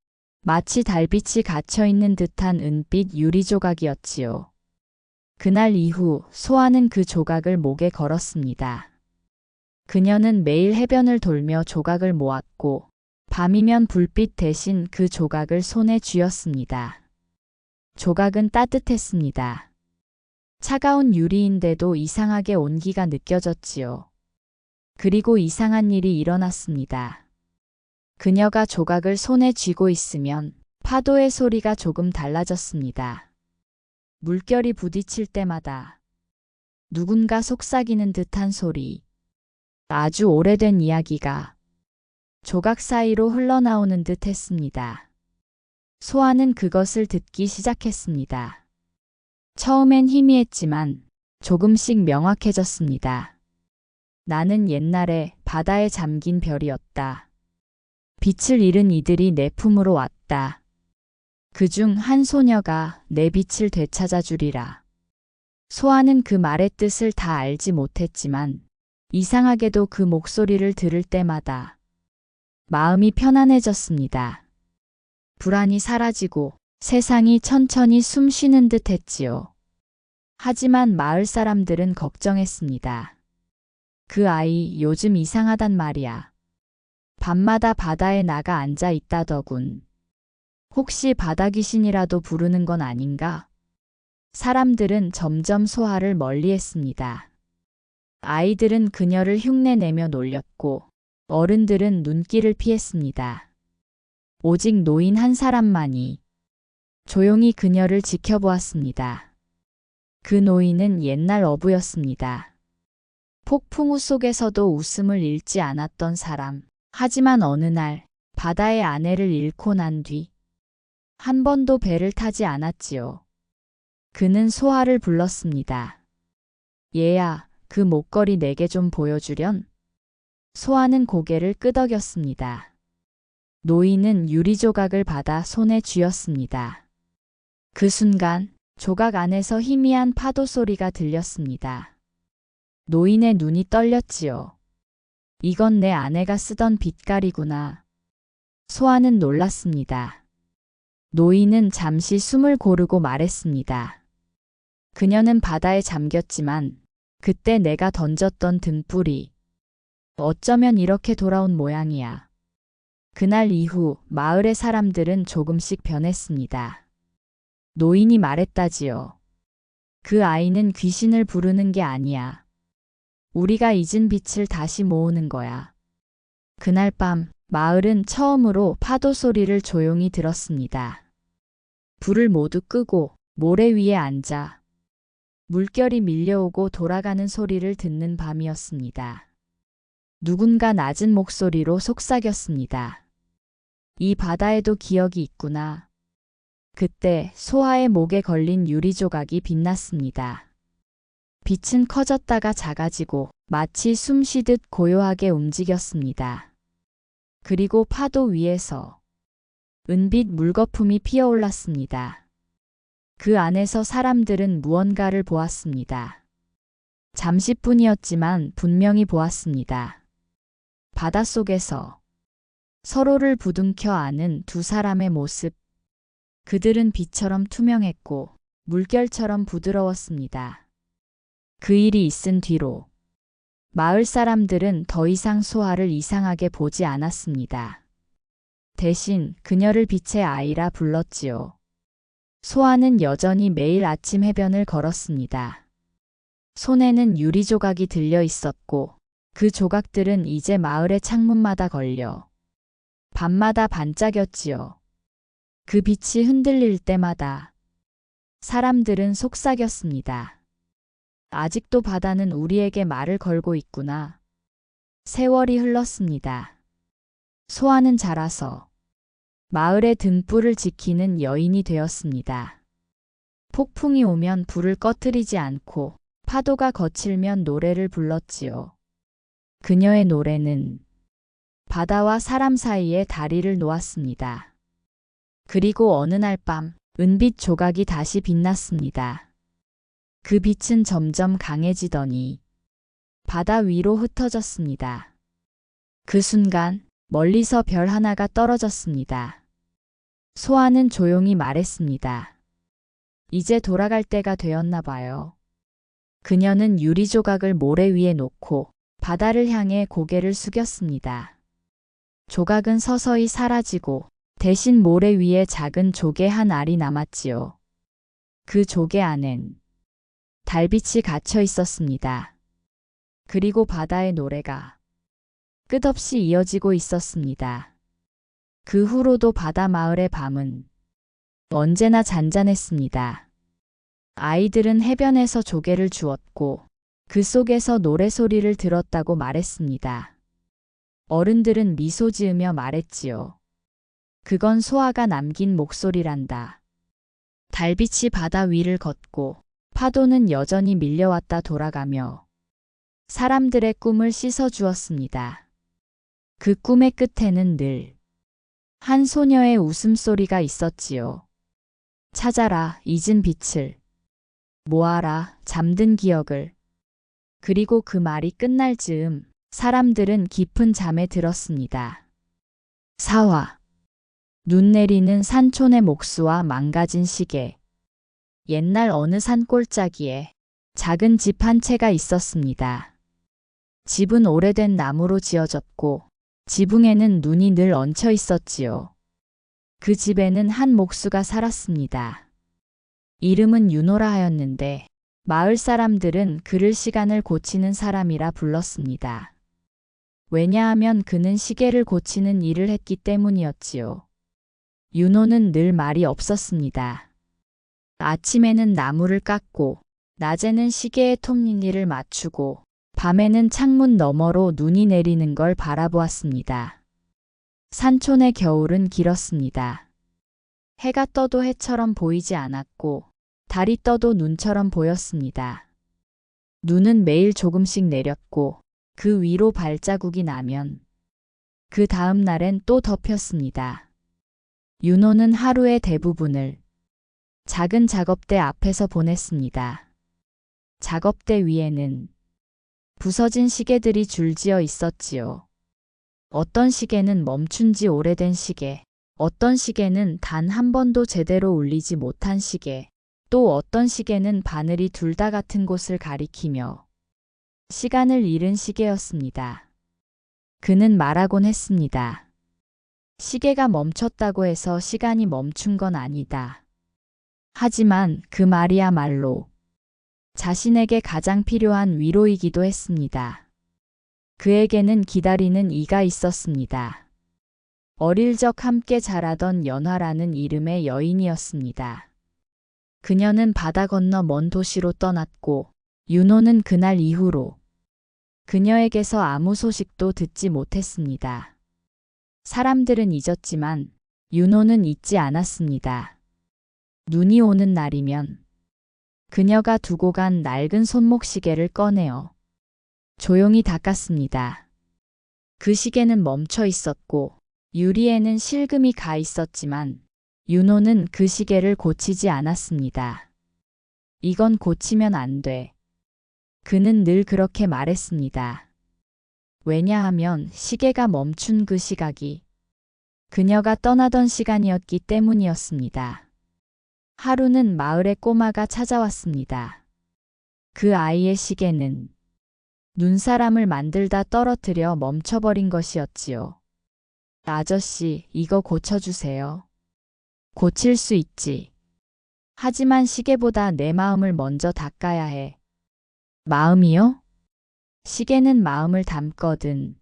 마치 달빛이 갇혀있는 듯한 은빛 유리 조각이었지요. 그날 이후 소아는 그 조각을 목에 걸었습니다. 그녀는 매일 해변을 돌며 조각을 모았고 밤이면 불빛 대신 그 조각을 손에 쥐었습니다. 조각은 따뜻했습니다. 차가운 유리인데도 이상하게 온기가 느껴졌지요. 그리고 이상한 일이 일어났습니다. 그녀가 조각을 손에 쥐고 있으면 파도의 소리가 조금 달라졌습니다. 물결이 부딪힐 때마다 누군가 속삭이는 듯한 소리, 아주 오래된 이야기가 조각 사이로 흘러나오는 듯 했습니다. 소아는 그것을 듣기 시작했습니다. 처음엔 희미했지만 조금씩 명확해졌습니다. 나는 옛날에 바다에 잠긴 별이었다. 빛을 잃은 이들이 내 품으로 왔다. 그중 한 소녀가 내 빛을 되찾아 주리라. 소아는 그 말의 뜻을 다 알지 못했지만 이상하게도 그 목소리를 들을 때마다 마음이 편안해졌습니다. 불안이 사라지고 세상이 천천히 숨 쉬는 듯 했지요. 하지만 마을 사람들은 걱정했습니다. 그 아이 요즘 이상하단 말이야. 밤마다 바다에 나가 앉아 있다더군. 혹시 바다 귀신이라도 부르는 건 아닌가? 사람들은 점점 소아를 멀리했습니다. 아이들은 그녀를 흉내내며 놀렸고 어른들은 눈길을 피했습니다. 오직 노인 한 사람만이 조용히 그녀를 지켜보았습니다. 그 노인은 옛날 어부였습니다. 폭풍우 속에서도 웃음을 잃지 않았던 사람. 하지만 어느 날 바다의 아내를 잃고 난 뒤 한 번도 배를 타지 않았지요. 그는 소아를 불렀습니다. 얘야, 그 목걸이 내게 좀 보여주련? 소아는 고개를 끄덕였습니다. 노인은 유리 조각을 받아 손에 쥐었습니다. 그 순간 조각 안에서 희미한 파도 소리가 들렸습니다. 노인의 눈이 떨렸지요. 이건 내 아내가 쓰던 빛깔이구나. 소아는 놀랐습니다. 노인은 잠시 숨을 고르고 말했습니다. 그녀는 바다에 잠겼지만 그때 내가 던졌던 등불이 어쩌면 이렇게 돌아온 모양이야. 그날 이후 마을의 사람들은 조금씩 변했습니다. 노인이 말했다지요. 그 아이는 귀신을 부르는 게 아니야. 우리가 잊은 빛을 다시 모으는 거야. 그날 밤 마을은 처음으로 파도 소리를 조용히 들었습니다. 불을 모두 끄고 모래 위에 앉아 물결이 밀려오고 돌아가는 소리를 듣는 밤이었습니다. 누군가 낮은 목소리로 속삭였습니다. 이 바다에도 기억이 있구나. 그때 소아의 목에 걸린 유리 조각이 빛났습니다. 빛은 커졌다가 작아지고 마치 숨 쉬듯 고요하게 움직였습니다. 그리고 파도 위에서 은빛 물거품이 피어올랐습니다. 그 안에서 사람들은 무언가를 보았습니다. 잠시뿐이었지만 분명히 보았습니다. 바닷속에서 서로를 부둥켜 안은 두 사람의 모습. 그들은 빛처럼 투명했고 물결처럼 부드러웠습니다. 그 일이 있은 뒤로 마을 사람들은 더 이상 소아를 이상하게 보지 않았습니다. 대신 그녀를 빛의 아이라 불렀지요. 소아는 여전히 매일 아침 해변을 걸었습니다. 손에는 유리 조각이 들려 있었고 그 조각들은 이제 마을의 창문마다 걸려 밤마다 반짝였지요. 그 빛이 흔들릴 때마다 사람들은 속삭였습니다. 아직도 바다는 우리에게 말을 걸고 있구나. 세월이 흘렀습니다. 소아는 자라서 마을의 등불을 지키는 여인이 되었습니다. 폭풍이 오면 불을 꺼뜨리지 않고 파도가 거칠면 노래를 불렀지요. 그녀의 노래는 바다와 사람 사이에 다리를 놓았습니다. 그리고 어느 날 밤 은빛 조각이 다시 빛났습니다. 그 빛은 점점 강해지더니 바다 위로 흩어졌습니다. 그 순간 멀리서 별 하나가 떨어졌습니다. 소아는 조용히 말했습니다. 이제 돌아갈 때가 되었나 봐요. 그녀는 유리 조각을 모래 위에 놓고 바다를 향해 고개를 숙였습니다. 조각은 서서히 사라지고 대신 모래 위에 작은 조개 한 알이 남았지요. 그 조개 안엔 달빛이 갇혀 있었습니다. 그리고 바다의 노래가 끝없이 이어지고 있었습니다. 그 후로도 바다 마을의 밤은 언제나 잔잔했습니다. 아이들은 해변에서 조개를 주웠고 그 속에서 노래소리를 들었다고 말했습니다. 어른들은 미소 지으며 말했지요. 그건 소아가 남긴 목소리란다. 달빛이 바다 위를 걷고 파도는 여전히 밀려왔다 돌아가며 사람들의 꿈을 씻어주었습니다. 그 꿈의 끝에는 늘 한 소녀의 웃음소리가 있었지요. 찾아라, 잊은 빛을. 모아라, 잠든 기억을. 그리고 그 말이 끝날 즈음 사람들은 깊은 잠에 들었습니다. 4화. 눈 내리는 산촌의 목수와 망가진 시계. 옛날 어느 산골짜기에 작은 집 한 채가 있었습니다. 집은 오래된 나무로 지어졌고 지붕에는 눈이 늘 얹혀 있었지요. 그 집에는 한 목수가 살았습니다. 이름은 윤호라 하였는데 마을 사람들은 그를 시간을 고치는 사람이라 불렀습니다. 왜냐하면 그는 시계를 고치는 일을 했기 때문이었지요. 윤호는 늘 말이 없었습니다. 아침에는 나무를 깎고 낮에는 시계의 톱니를 맞추고 밤에는 창문 너머로 눈이 내리는 걸 바라보았습니다. 산촌의 겨울은 길었습니다. 해가 떠도 해처럼 보이지 않았고 달이 떠도 눈처럼 보였습니다. 눈은 매일 조금씩 내렸고 그 위로 발자국이 나면 그 다음 날엔 또 덮였습니다. 윤호는 하루의 대부분을 작은 작업대 앞에서 보냈습니다. 작업대 위에는 부서진 시계들이 줄지어 있었지요. 어떤 시계는 멈춘 지 오래된 시계, 어떤 시계는 단 한 번도 제대로 울리지 못한 시계, 또 어떤 시계는 바늘이 둘 다 같은 곳을 가리키며 시간을 잃은 시계였습니다. 그는 말하곤 했습니다. 시계가 멈췄다고 해서 시간이 멈춘 건 아니다. 하지만 그 말이야말로 자신에게 가장 필요한 위로이기도 했습니다. 그에게는 기다리는 이가 있었습니다. 어릴 적 함께 자라던 연화라는 이름의 여인이었습니다. 그녀는 바다 건너 먼 도시로 떠났고 윤호는 그날 이후로 그녀에게서 아무 소식도 듣지 못했습니다. 사람들은 잊었지만 윤호는 잊지 않았습니다. 눈이 오는 날이면 그녀가 두고 간 낡은 손목시계를 꺼내어 조용히 닦았습니다. 그 시계는 멈춰 있었고 유리에는 실금이 가 있었지만 윤호는 그 시계를 고치지 않았습니다. 이건 고치면 안 돼. 그는 늘 그렇게 말했습니다. 왜냐하면 시계가 멈춘 그 시각이 그녀가 떠나던 시간이었기 때문이었습니다. 하루는 마을에 꼬마가 찾아왔습니다. 그 아이의 시계는 눈사람을 만들다 떨어뜨려 멈춰버린 것이었지요. 아저씨, 이거 고쳐주세요. 고칠 수 있지. 하지만 시계보다 내 마음을 먼저 닦아야 해. 마음이요? 시계는 마음을 담거든.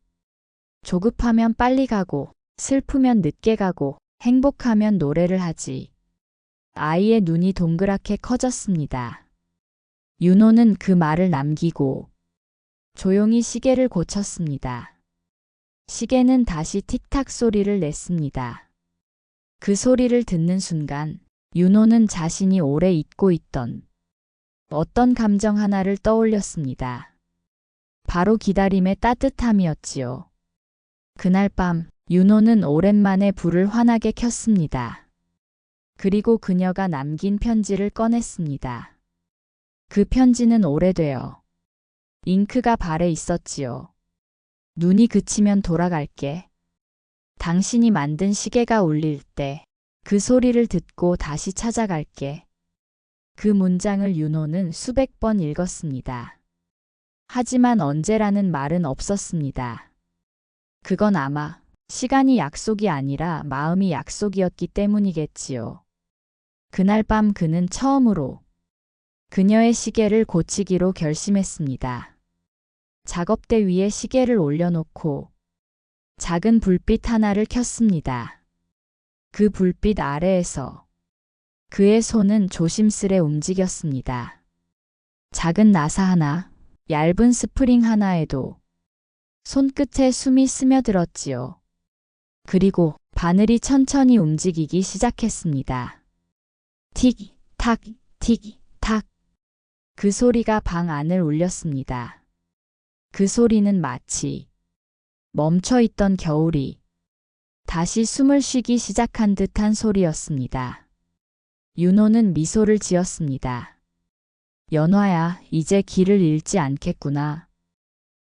조급하면 빨리 가고, 슬프면 늦게 가고, 행복하면 노래를 하지. 아이의 눈이 동그랗게 커졌습니다. 윤호는 그 말을 남기고 조용히 시계를 고쳤습니다. 시계는 다시 틱탁 소리를 냈습니다. 그 소리를 듣는 순간 윤호는 자신이 오래 잊고 있던 어떤 감정 하나를 떠올렸습니다. 바로 기다림의 따뜻함이었지요. 그날 밤 윤호는 오랜만에 불을 환하게 켰습니다. 그리고 그녀가 남긴 편지를 꺼냈습니다. 그 편지는 오래되어 잉크가 발에 있었지요. 눈이 그치면 돌아갈게. 당신이 만든 시계가 울릴 때 그 소리를 듣고 다시 찾아갈게. 그 문장을 윤호는 수백 번 읽었습니다. 하지만 언제라는 말은 없었습니다. 그건 아마 시간이 약속이 아니라 마음이 약속이었기 때문이겠지요. 그날 밤 그는 처음으로 그녀의 시계를 고치기로 결심했습니다. 작업대 위에 시계를 올려놓고 작은 불빛 하나를 켰습니다. 그 불빛 아래에서 그의 손은 조심스레 움직였습니다. 작은 나사 하나, 얇은 스프링 하나에도 손끝에 숨이 스며들었지요. 그리고 바늘이 천천히 움직이기 시작했습니다. 틱, 탁, 틱, 탁. 그 소리가 방 안을 울렸습니다. 그 소리는 마치 멈춰있던 겨울이 다시 숨을 쉬기 시작한 듯한 소리였습니다. 윤호는 미소를 지었습니다. 연화야, 이제 길을 잃지 않겠구나.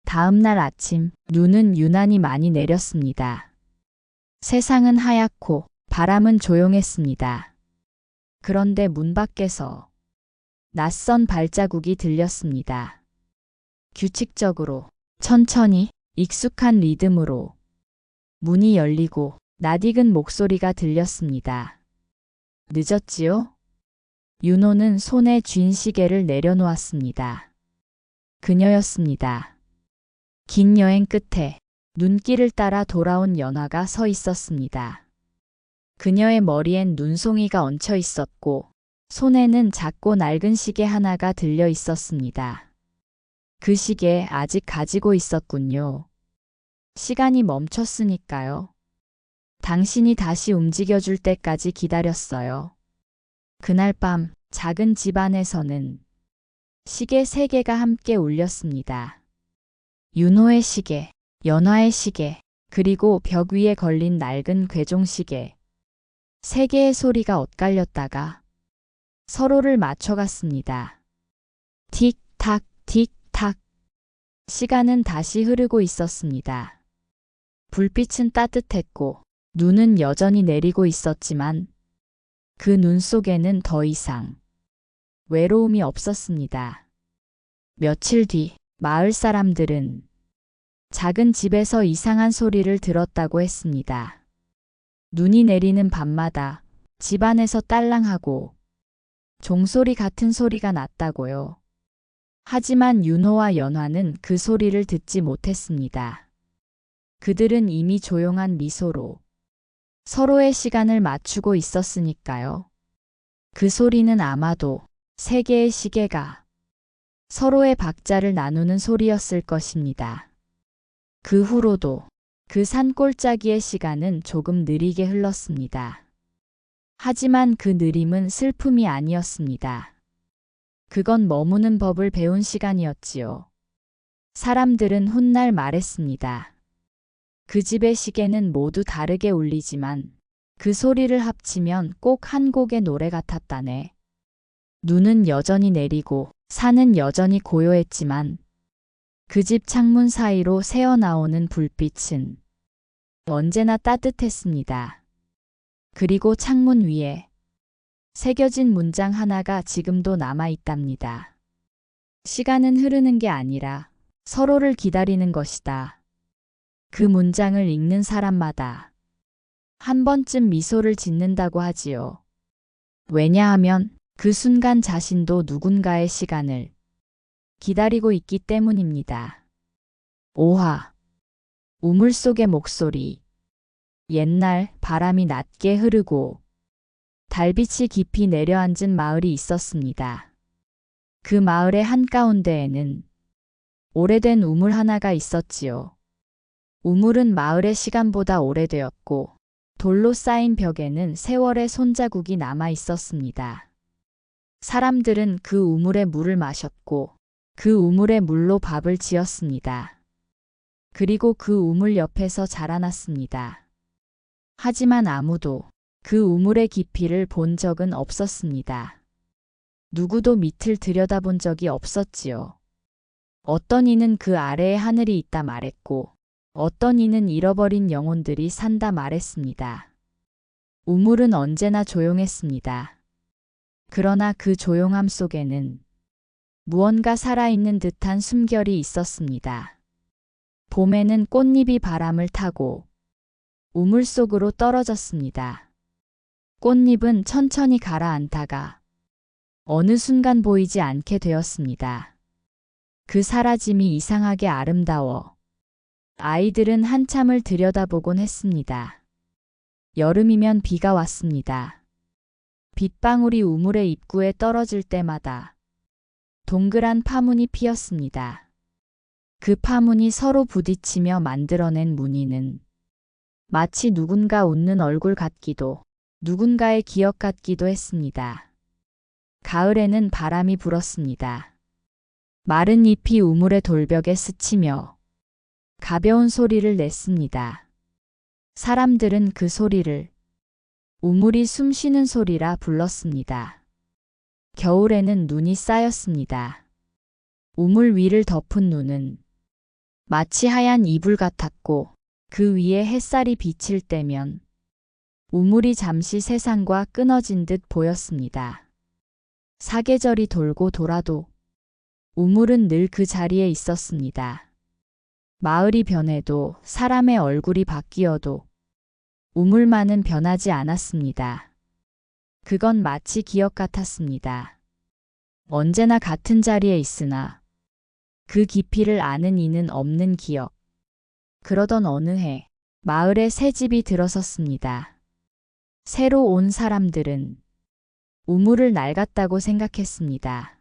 다음 날 아침, 눈은 유난히 많이 내렸습니다. 세상은 하얗고 바람은 조용했습니다. 그런데 문 밖에서 낯선 발자국이 들렸습니다. 규칙적으로, 천천히, 익숙한 리듬으로 문이 열리고 낯익은 목소리가 들렸습니다. 늦었지요? 윤호는 손에 쥔 시계를 내려놓았습니다. 그녀였습니다. 긴 여행 끝에 눈길을 따라 돌아온 연화가 서 있었습니다. 그녀의 머리엔 눈송이가 얹혀 있었고 손에는 작고 낡은 시계 하나가 들려 있었습니다. 그 시계 아직 가지고 있었군요. 시간이 멈췄으니까요. 당신이 다시 움직여줄 때까지 기다렸어요. 그날 밤 작은 집 안에서는 시계 3개가 함께 울렸습니다. 윤호의 시계, 연화의 시계, 그리고 벽 위에 걸린 낡은 괴종시계. 3개의 소리가 엇갈렸다가 서로를 맞춰갔습니다. 틱탁, 틱탁. 시간은 다시 흐르고 있었습니다. 불빛은 따뜻했고 눈은 여전히 내리고 있었지만 그 눈 속에는 더 이상 외로움이 없었습니다. 며칠 뒤 마을 사람들은 작은 집에서 이상한 소리를 들었다고 했습니다. 눈이 내리는 밤마다 집 안에서 딸랑하고 종소리 같은 소리가 났다고요. 하지만 윤호와 연화는 그 소리를 듣지 못했습니다. 그들은 이미 조용한 미소로 서로의 시간을 맞추고 있었으니까요. 그 소리는 아마도 3개의 시계가 서로의 박자를 나누는 소리였을 것입니다. 그 후로도 그 산골짜기의 시간은 조금 느리게 흘렀습니다. 하지만 그 느림은 슬픔이 아니었습니다. 그건 머무는 법을 배운 시간이었지요. 사람들은 훗날 말했습니다. 그 집의 시계는 모두 다르게 울리지만 그 소리를 합치면 꼭 한 곡의 노래 같았다네. 눈은 여전히 내리고 산은 여전히 고요했지만 그 집 창문 사이로 새어나오는 불빛은 언제나 따뜻했습니다. 그리고 창문 위에 새겨진 문장 하나가 지금도 남아있답니다. 시간은 흐르는 게 아니라 서로를 기다리는 것이다. 그 문장을 읽는 사람마다 한 번쯤 미소를 짓는다고 하지요. 왜냐하면 그 순간 자신도 누군가의 시간을 기다리고 있기 때문입니다. 5화 우물 속의 목소리. 옛날 바람이 낮게 흐르고 달빛이 깊이 내려앉은 마을이 있었습니다. 그 마을의 한가운데에는 오래된 우물 하나가 있었지요. 우물은 마을의 시간보다 오래되었고 돌로 쌓인 벽에는 세월의 손자국이 남아 있었습니다. 사람들은 그 우물의 물을 마셨고 그 우물의 물로 밥을 지었습니다. 그리고 그 우물 옆에서 자라났습니다. 하지만 아무도 그 우물의 깊이를 본 적은 없었습니다. 누구도 밑을 들여다본 적이 없었지요. 어떤 이는 그 아래에 하늘이 있다 말했고 어떤 이는 잃어버린 영혼들이 산다 말했습니다. 우물은 언제나 조용했습니다. 그러나 그 조용함 속에는 무언가 살아있는 듯한 숨결이 있었습니다. 봄에는 꽃잎이 바람을 타고 우물 속으로 떨어졌습니다. 꽃잎은 천천히 가라앉다가 어느 순간 보이지 않게 되었습니다. 그 사라짐이 이상하게 아름다워 아이들은 한참을 들여다보곤 했습니다. 여름이면 비가 왔습니다. 빗방울이 우물의 입구에 떨어질 때마다 동그란 파문이 피었습니다. 그 파문이 서로 부딪히며 만들어낸 무늬는 마치 누군가 웃는 얼굴 같기도 누군가의 기억 같기도 했습니다. 가을에는 바람이 불었습니다. 마른 잎이 우물의 돌벽에 스치며 가벼운 소리를 냈습니다. 사람들은 그 소리를 우물이 숨쉬는 소리라 불렀습니다. 겨울에는 눈이 쌓였습니다. 우물 위를 덮은 눈은 마치 하얀 이불 같았고 그 위에 햇살이 비칠 때면 우물이 잠시 세상과 끊어진 듯 보였습니다. 사계절이 돌고 돌아도 우물은 늘 그 자리에 있었습니다. 마을이 변해도 사람의 얼굴이 바뀌어도 우물만은 변하지 않았습니다. 그건 마치 기억 같았습니다. 언제나 같은 자리에 있으나 그 깊이를 아는 이는 없는 기억. 그러던 어느 해 마을에 새 집이 들어섰습니다. 새로 온 사람들은 우물을 낡았다고 생각했습니다.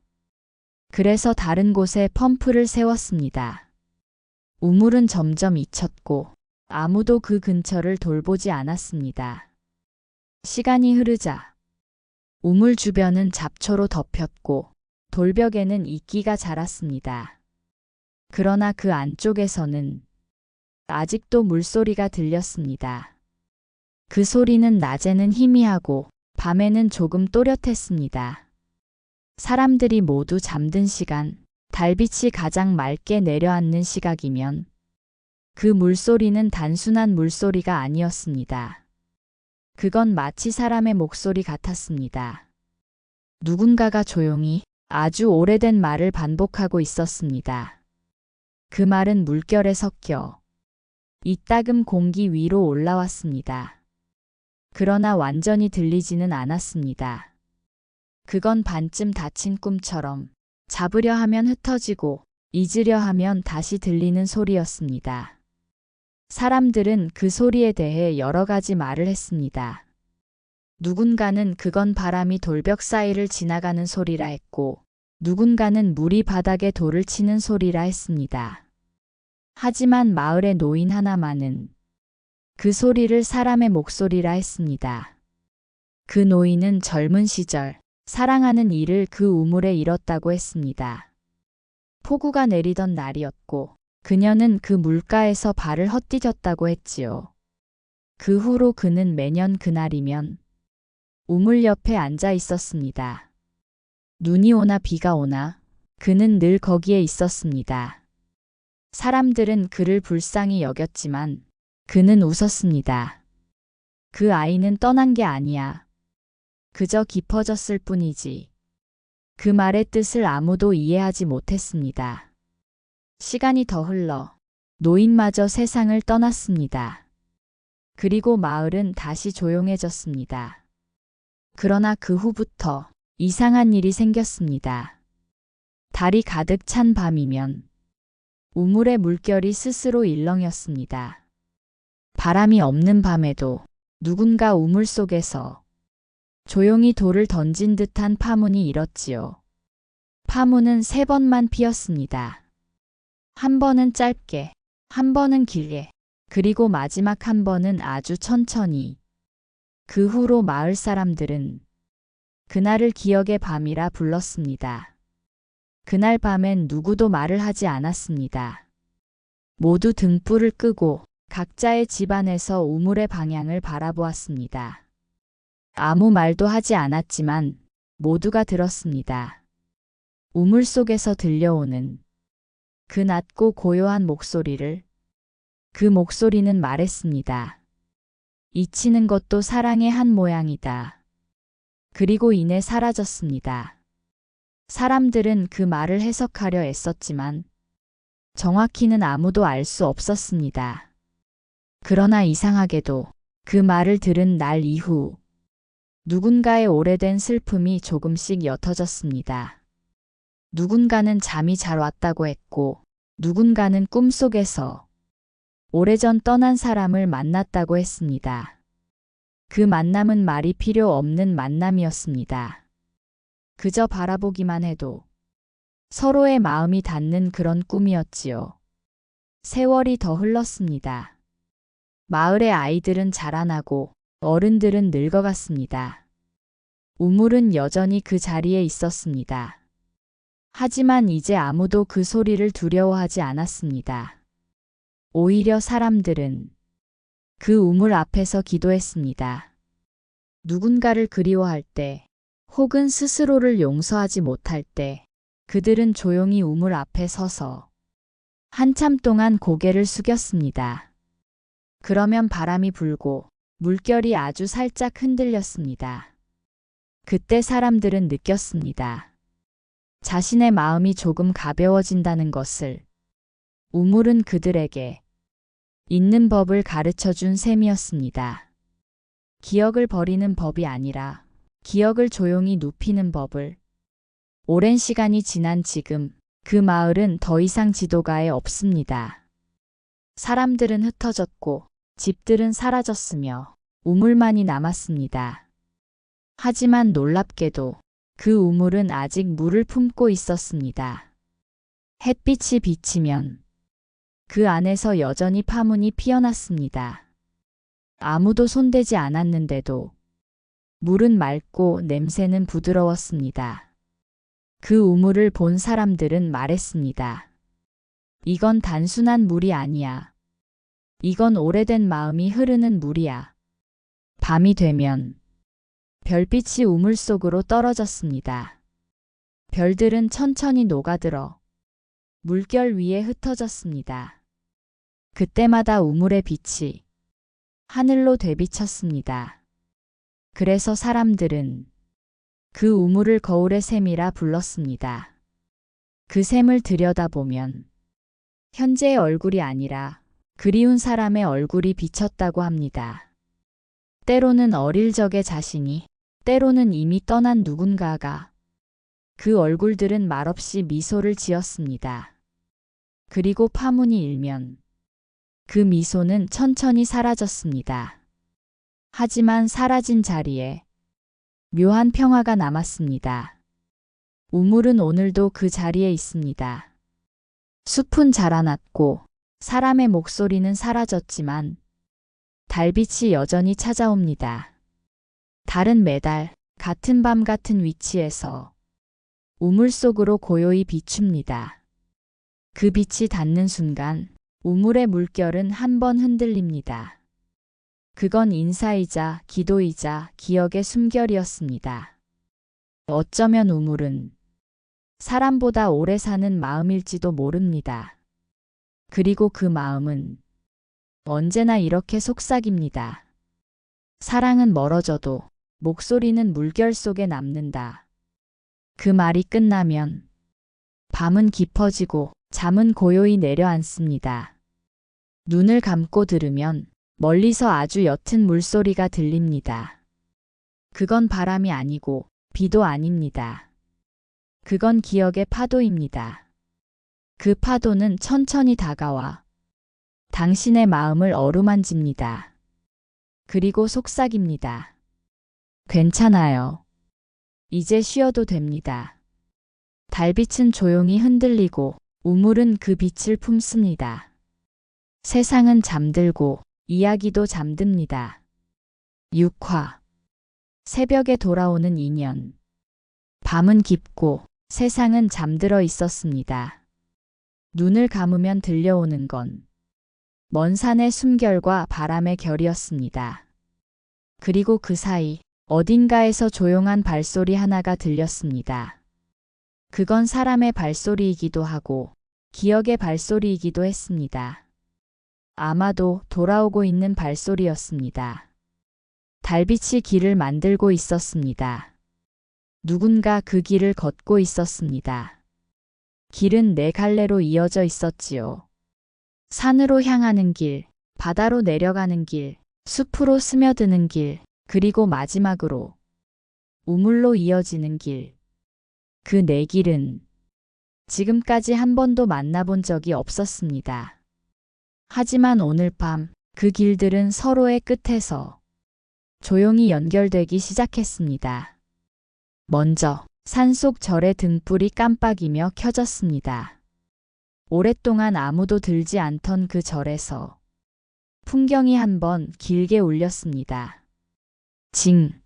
그래서 다른 곳에 펌프를 세웠습니다. 우물은 점점 잊혔고 아무도 그 근처를 돌보지 않았습니다. 시간이 흐르자 우물 주변은 잡초로 덮였고 돌벽에는 이끼가 자랐습니다. 그러나 그 안쪽에서는 아직도 물소리가 들렸습니다. 그 소리는 낮에는 희미하고 밤에는 조금 또렷했습니다. 사람들이 모두 잠든 시간, 달빛이 가장 맑게 내려앉는 시각이면 그 물소리는 단순한 물소리가 아니었습니다. 그건 마치 사람의 목소리 같았습니다. 누군가가 조용히 아주 오래된 말을 반복하고 있었습니다. 그 말은 물결에 섞여 이따금 공기 위로 올라왔습니다. 그러나 완전히 들리지는 않았습니다. 그건 반쯤 닫힌 꿈처럼 잡으려 하면 흩어지고 잊으려 하면 다시 들리는 소리였습니다. 사람들은 그 소리에 대해 여러 가지 말을 했습니다. 누군가는 그건 바람이 돌벽 사이를 지나가는 소리라 했고, 누군가는 물이 바닥에 돌을 치는 소리라 했습니다. 하지만 마을의 노인 하나만은 그 소리를 사람의 목소리라 했습니다. 그 노인은 젊은 시절 사랑하는 이를 그 우물에 잃었다고 했습니다. 폭우가 내리던 날이었고 그녀는 그 물가에서 발을 헛디뎠다고 했지요. 그 후로 그는 매년 그날이면 우물 옆에 앉아 있었습니다. 눈이 오나 비가 오나 그는 늘 거기에 있었습니다. 사람들은 그를 불쌍히 여겼지만 그는 웃었습니다. 그 아이는 떠난 게 아니야. 그저 깊어졌을 뿐이지. 그 말의 뜻을 아무도 이해하지 못했습니다. 시간이 더 흘러 노인마저 세상을 떠났습니다. 그리고 마을은 다시 조용해졌습니다. 그러나 그 후부터 이상한 일이 생겼습니다. 달이 가득 찬 밤이면 우물의 물결이 스스로 일렁였습니다. 바람이 없는 밤에도 누군가 우물 속에서 조용히 돌을 던진 듯한 파문이 일었지요. 파문은 3번만 피었습니다. 한 번은 짧게, 한 번은 길게, 그리고 마지막 한 번은 아주 천천히. 그 후로 마을 사람들은 그날을 기억의 밤이라 불렀습니다. 그날 밤엔 누구도 말을 하지 않았습니다. 모두 등불을 끄고 각자의 집 안에서 우물의 방향을 바라보았습니다. 아무 말도 하지 않았지만 모두가 들었습니다. 우물 속에서 들려오는 그 낮고 고요한 목소리를. 그 목소리는 말했습니다. 잊히는 것도 사랑의 한 모양이다. 그리고 이내 사라졌습니다. 사람들은 그 말을 해석하려 애썼지만 정확히는 아무도 알 수 없었습니다. 그러나 이상하게도 그 말을 들은 날 이후 누군가의 오래된 슬픔이 조금씩 옅어졌습니다. 누군가는 잠이 잘 왔다고 했고, 누군가는 꿈속에서 오래전 떠난 사람을 만났다고 했습니다. 그 만남은 말이 필요 없는 만남이었습니다. 그저 바라보기만 해도 서로의 마음이 닿는 그런 꿈이었지요. 세월이 더 흘렀습니다. 마을의 아이들은 자라나고 어른들은 늙어갔습니다. 우물은 여전히 그 자리에 있었습니다. 하지만 이제 아무도 그 소리를 두려워하지 않았습니다. 오히려 사람들은 그 우물 앞에서 기도했습니다. 누군가를 그리워할 때, 혹은 스스로를 용서하지 못할 때, 그들은 조용히 우물 앞에 서서 한참 동안 고개를 숙였습니다. 그러면 바람이 불고 물결이 아주 살짝 흔들렸습니다. 그때 사람들은 느꼈습니다. 자신의 마음이 조금 가벼워진다는 것을. 우물은 그들에게 잊는 법을 가르쳐 준 셈이었습니다. 기억을 버리는 법이 아니라 기억을 조용히 눕히는 법을. 오랜 시간이 지난 지금 그 마을은 더 이상 지도가에 없습니다. 사람들은 흩어졌고 집들은 사라졌으며 우물만이 남았습니다. 하지만 놀랍게도 그 우물은 아직 물을 품고 있었습니다. 햇빛이 비치면 그 안에서 여전히 파문이 피어났습니다. 아무도 손대지 않았는데도 물은 맑고 냄새는 부드러웠습니다. 그 우물을 본 사람들은 말했습니다. 이건 단순한 물이 아니야. 이건 오래된 마음이 흐르는 물이야. 밤이 되면 별빛이 우물 속으로 떨어졌습니다. 별들은 천천히 녹아들어 물결 위에 흩어졌습니다. 그때마다 우물의 빛이 하늘로 되비쳤습니다. 그래서 사람들은 그 우물을 거울의 샘이라 불렀습니다. 그 샘을 들여다보면 현재의 얼굴이 아니라 그리운 사람의 얼굴이 비쳤다고 합니다. 때로는 어릴 적의 자신이, 때로는 이미 떠난 누군가가. 그 얼굴들은 말없이 미소를 지었습니다. 그리고 파문이 일면 그 미소는 천천히 사라졌습니다. 하지만 사라진 자리에 묘한 평화가 남았습니다. 우물은 오늘도 그 자리에 있습니다. 숲은 자라났고 사람의 목소리는 사라졌지만 달빛이 여전히 찾아옵니다. 달은 매달 같은 밤 같은 위치에서 우물 속으로 고요히 비춥니다. 그 빛이 닿는 순간 우물의 물결은 한 번 흔들립니다. 그건 인사이자 기도이자 기억의 숨결이었습니다. 어쩌면 우물은 사람보다 오래 사는 마음일지도 모릅니다. 그리고 그 마음은 언제나 이렇게 속삭입니다. 사랑은 멀어져도 목소리는 물결 속에 남는다. 그 말이 끝나면 밤은 깊어지고 잠은 고요히 내려앉습니다. 눈을 감고 들으면 멀리서 아주 옅은 물소리가 들립니다. 그건 바람이 아니고 비도 아닙니다. 그건 기억의 파도입니다. 그 파도는 천천히 다가와 당신의 마음을 어루만집니다. 그리고 속삭입니다. 괜찮아요. 이제 쉬어도 됩니다. 달빛은 조용히 흔들리고 우물은 그 빛을 품습니다. 세상은 잠들고 이야기도 잠듭니다. 6화 새벽에 돌아오는 인연. 밤은 깊고 세상은 잠들어 있었습니다. 눈을 감으면 들려오는 건 먼 산의 숨결과 바람의 결이었습니다. 그리고 그 사이 어딘가에서 조용한 발소리 하나가 들렸습니다. 그건 사람의 발소리이기도 하고 기억의 발소리이기도 했습니다. 아마도 돌아오고 있는 발소리였습니다. 달빛이 길을 만들고 있었습니다. 누군가 그 길을 걷고 있었습니다. 길은 네 갈래로 이어져 있었지요. 산으로 향하는 길, 바다로 내려가는 길, 숲으로 스며드는 길, 그리고 마지막으로 우물로 이어지는 길. 그 네 길은 지금까지 한 번도 만나본 적이 없었습니다. 하지만 오늘 밤 그 길들은 서로의 끝에서 조용히 연결되기 시작했습니다. 먼저 산속 절의 등불이 깜빡이며 켜졌습니다. 오랫동안 아무도 들지 않던 그 절에서 풍경이 한번 길게 울렸습니다. 징!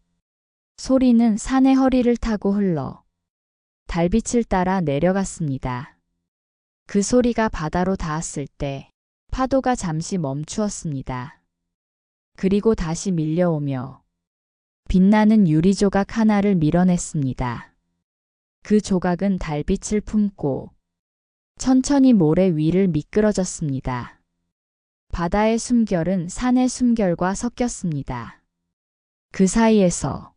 소리는 산의 허리를 타고 흘러 달빛을 따라 내려갔습니다. 그 소리가 바다로 닿았을 때 파도가 잠시 멈추었습니다. 그리고 다시 밀려오며 빛나는 유리 조각 하나를 밀어냈습니다. 그 조각은 달빛을 품고 천천히 모래 위를 미끄러졌습니다. 바다의 숨결은 산의 숨결과 섞였습니다. 그 사이에서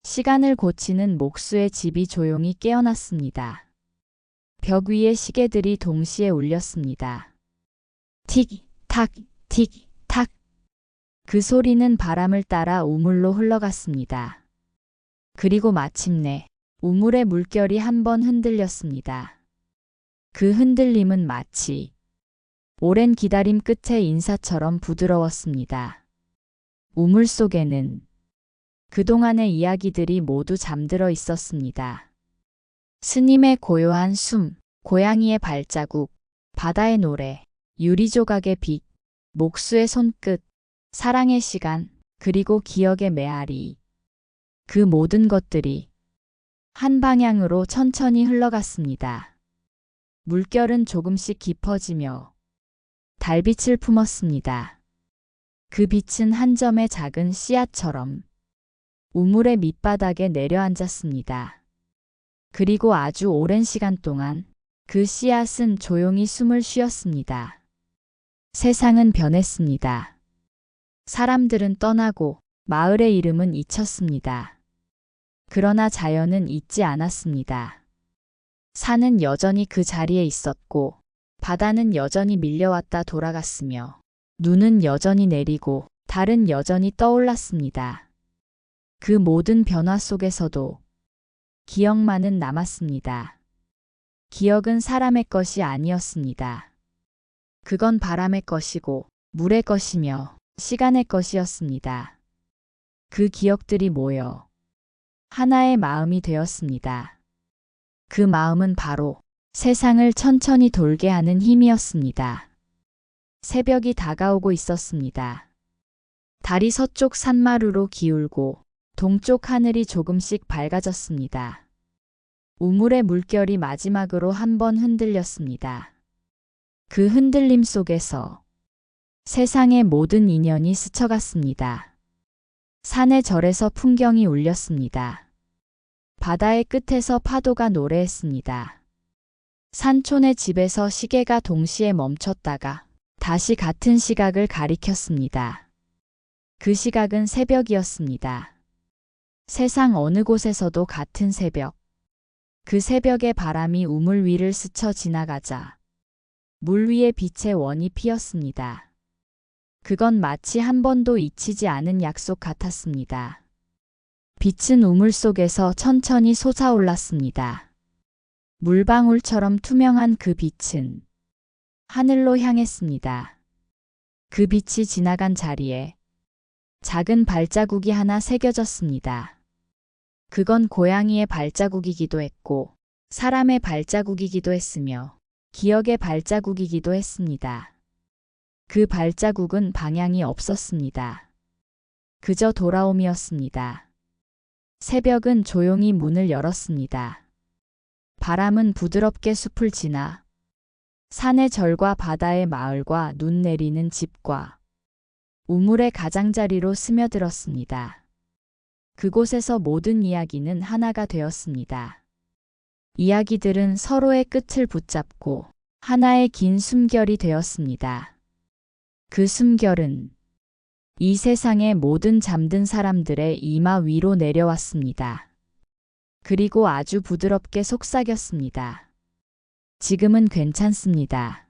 시간을 고치는 목수의 집이 조용히 깨어났습니다. 벽 위에 시계들이 동시에 울렸습니다. 틱탁, 틱탁. 그 소리는 바람을 따라 우물로 흘러갔습니다. 그리고 마침내 우물의 물결이 한번 흔들렸습니다. 그 흔들림은 마치 오랜 기다림 끝의 인사처럼 부드러웠습니다. 우물 속에는 그동안의 이야기들이 모두 잠들어 있었습니다. 스님의 고요한 숨, 고양이의 발자국, 바다의 노래, 유리조각의 빛, 목수의 손끝, 사랑의 시간, 그리고 기억의 메아리. 그 모든 것들이 한 방향으로 천천히 흘러갔습니다. 물결은 조금씩 깊어지며 달빛을 품었습니다. 그 빛은 한 점의 작은 씨앗처럼 우물의 밑바닥에 내려앉았습니다. 그리고 아주 오랜 시간 동안 그 씨앗은 조용히 숨을 쉬었습니다. 세상은 변했습니다. 사람들은 떠나고 마을의 이름은 잊혔습니다. 그러나 자연은 잊지 않았습니다. 산은 여전히 그 자리에 있었고 바다는 여전히 밀려왔다 돌아갔으며 눈은 여전히 내리고 달은 여전히 떠올랐습니다. 그 모든 변화 속에서도 기억만은 남았습니다. 기억은 사람의 것이 아니었습니다. 그건 바람의 것이고 물의 것이며 시간의 것이었습니다. 그 기억들이 모여 하나의 마음이 되었습니다. 그 마음은 바로 세상을 천천히 돌게 하는 힘이었습니다. 새벽이 다가오고 있었습니다. 달이 서쪽 산마루로 기울고 동쪽 하늘이 조금씩 밝아졌습니다. 우물의 물결이 마지막으로 한번 흔들렸습니다. 그 흔들림 속에서 세상의 모든 인연이 스쳐갔습니다. 산의 절에서 풍경이 울렸습니다. 바다의 끝에서 파도가 노래했습니다. 산촌의 집에서 시계가 동시에 멈췄다가 다시 같은 시각을 가리켰습니다. 그 시각은 새벽이었습니다. 세상 어느 곳에서도 같은 새벽. 그 새벽의 바람이 우물 위를 스쳐 지나가자 물 위에 빛의 원이 피었습니다. 그건 마치 한 번도 잊히지 않은 약속 같았습니다. 빛은 우물 속에서 천천히 솟아올랐습니다. 물방울처럼 투명한 그 빛은 하늘로 향했습니다. 그 빛이 지나간 자리에 작은 발자국이 하나 새겨졌습니다. 그건 고양이의 발자국이기도 했고 사람의 발자국이기도 했으며 기억의 발자국이기도 했습니다. 그 발자국은 방향이 없었습니다. 그저 돌아옴이었습니다. 새벽은 조용히 문을 열었습니다. 바람은 부드럽게 숲을 지나 산의 절과 바다의 마을과 눈 내리는 집과 우물의 가장자리로 스며들었습니다. 그곳에서 모든 이야기는 하나가 되었습니다. 이야기들은 서로의 끝을 붙잡고 하나의 긴 숨결이 되었습니다. 그 숨결은 이 세상의 모든 잠든 사람들의 이마 위로 내려왔습니다. 그리고 아주 부드럽게 속삭였습니다. 지금은 괜찮습니다.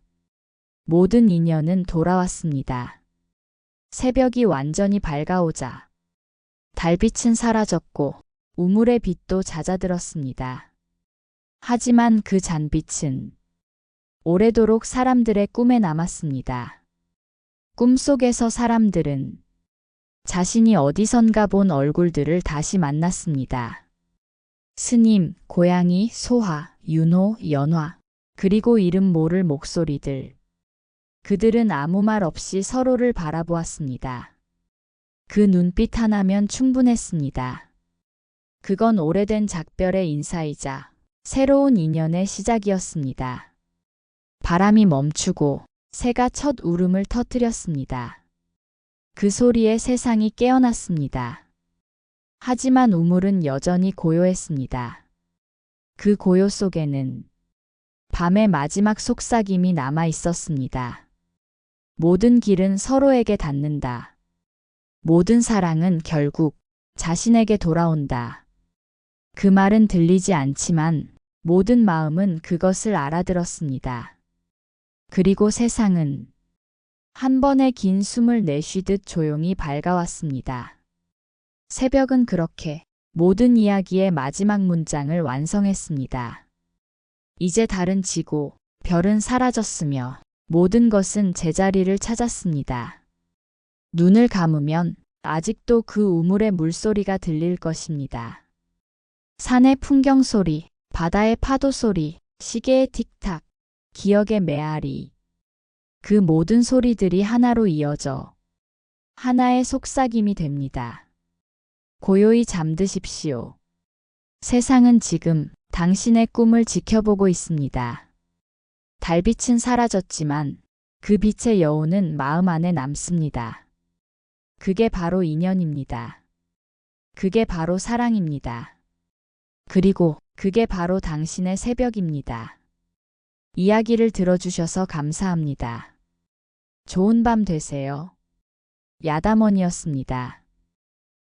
모든 인연은 돌아왔습니다. 새벽이 완전히 밝아오자 달빛은 사라졌고 우물의 빛도 잦아들었습니다. 하지만 그 잔빛은 오래도록 사람들의 꿈에 남았습니다. 꿈속에서 사람들은 자신이 어디선가 본 얼굴들을 다시 만났습니다. 스님, 고양이, 소화, 윤호, 연화, 그리고 이름 모를 목소리들. 그들은 아무 말 없이 서로를 바라보았습니다. 그 눈빛 하나면 충분했습니다. 그건 오래된 작별의 인사이자 새로운 인연의 시작이었습니다. 바람이 멈추고 새가 첫 울음을 터뜨렸습니다. 그 소리에 세상이 깨어났습니다. 하지만 우물은 여전히 고요했습니다. 그 고요 속에는 밤의 마지막 속삭임이 남아 있었습니다. 모든 길은 서로에게 닿는다. 모든 사랑은 결국 자신에게 돌아온다. 그 말은 들리지 않지만 모든 마음은 그것을 알아들었습니다. 그리고 세상은 한 번의 긴 숨을 내쉬듯 조용히 밝아왔습니다. 새벽은 그렇게 모든 이야기의 마지막 문장을 완성했습니다. 이제 달은 지고 별은 사라졌으며 모든 것은 제자리를 찾았습니다. 눈을 감으면 아직도 그 우물의 물소리가 들릴 것입니다. 산의 풍경 소리, 바다의 파도 소리, 시계의 틱탁, 기억의 메아리. 그 모든 소리들이 하나로 이어져 하나의 속삭임이 됩니다. 고요히 잠드십시오. 세상은 지금 당신의 꿈을 지켜보고 있습니다. 달빛은 사라졌지만 그 빛의 여운은 마음 안에 남습니다. 그게 바로 인연입니다. 그게 바로 사랑입니다. 그리고 그게 바로 당신의 새벽입니다. 이야기를 들어주셔서 감사합니다. 좋은 밤 되세요. 야담원이었습니다.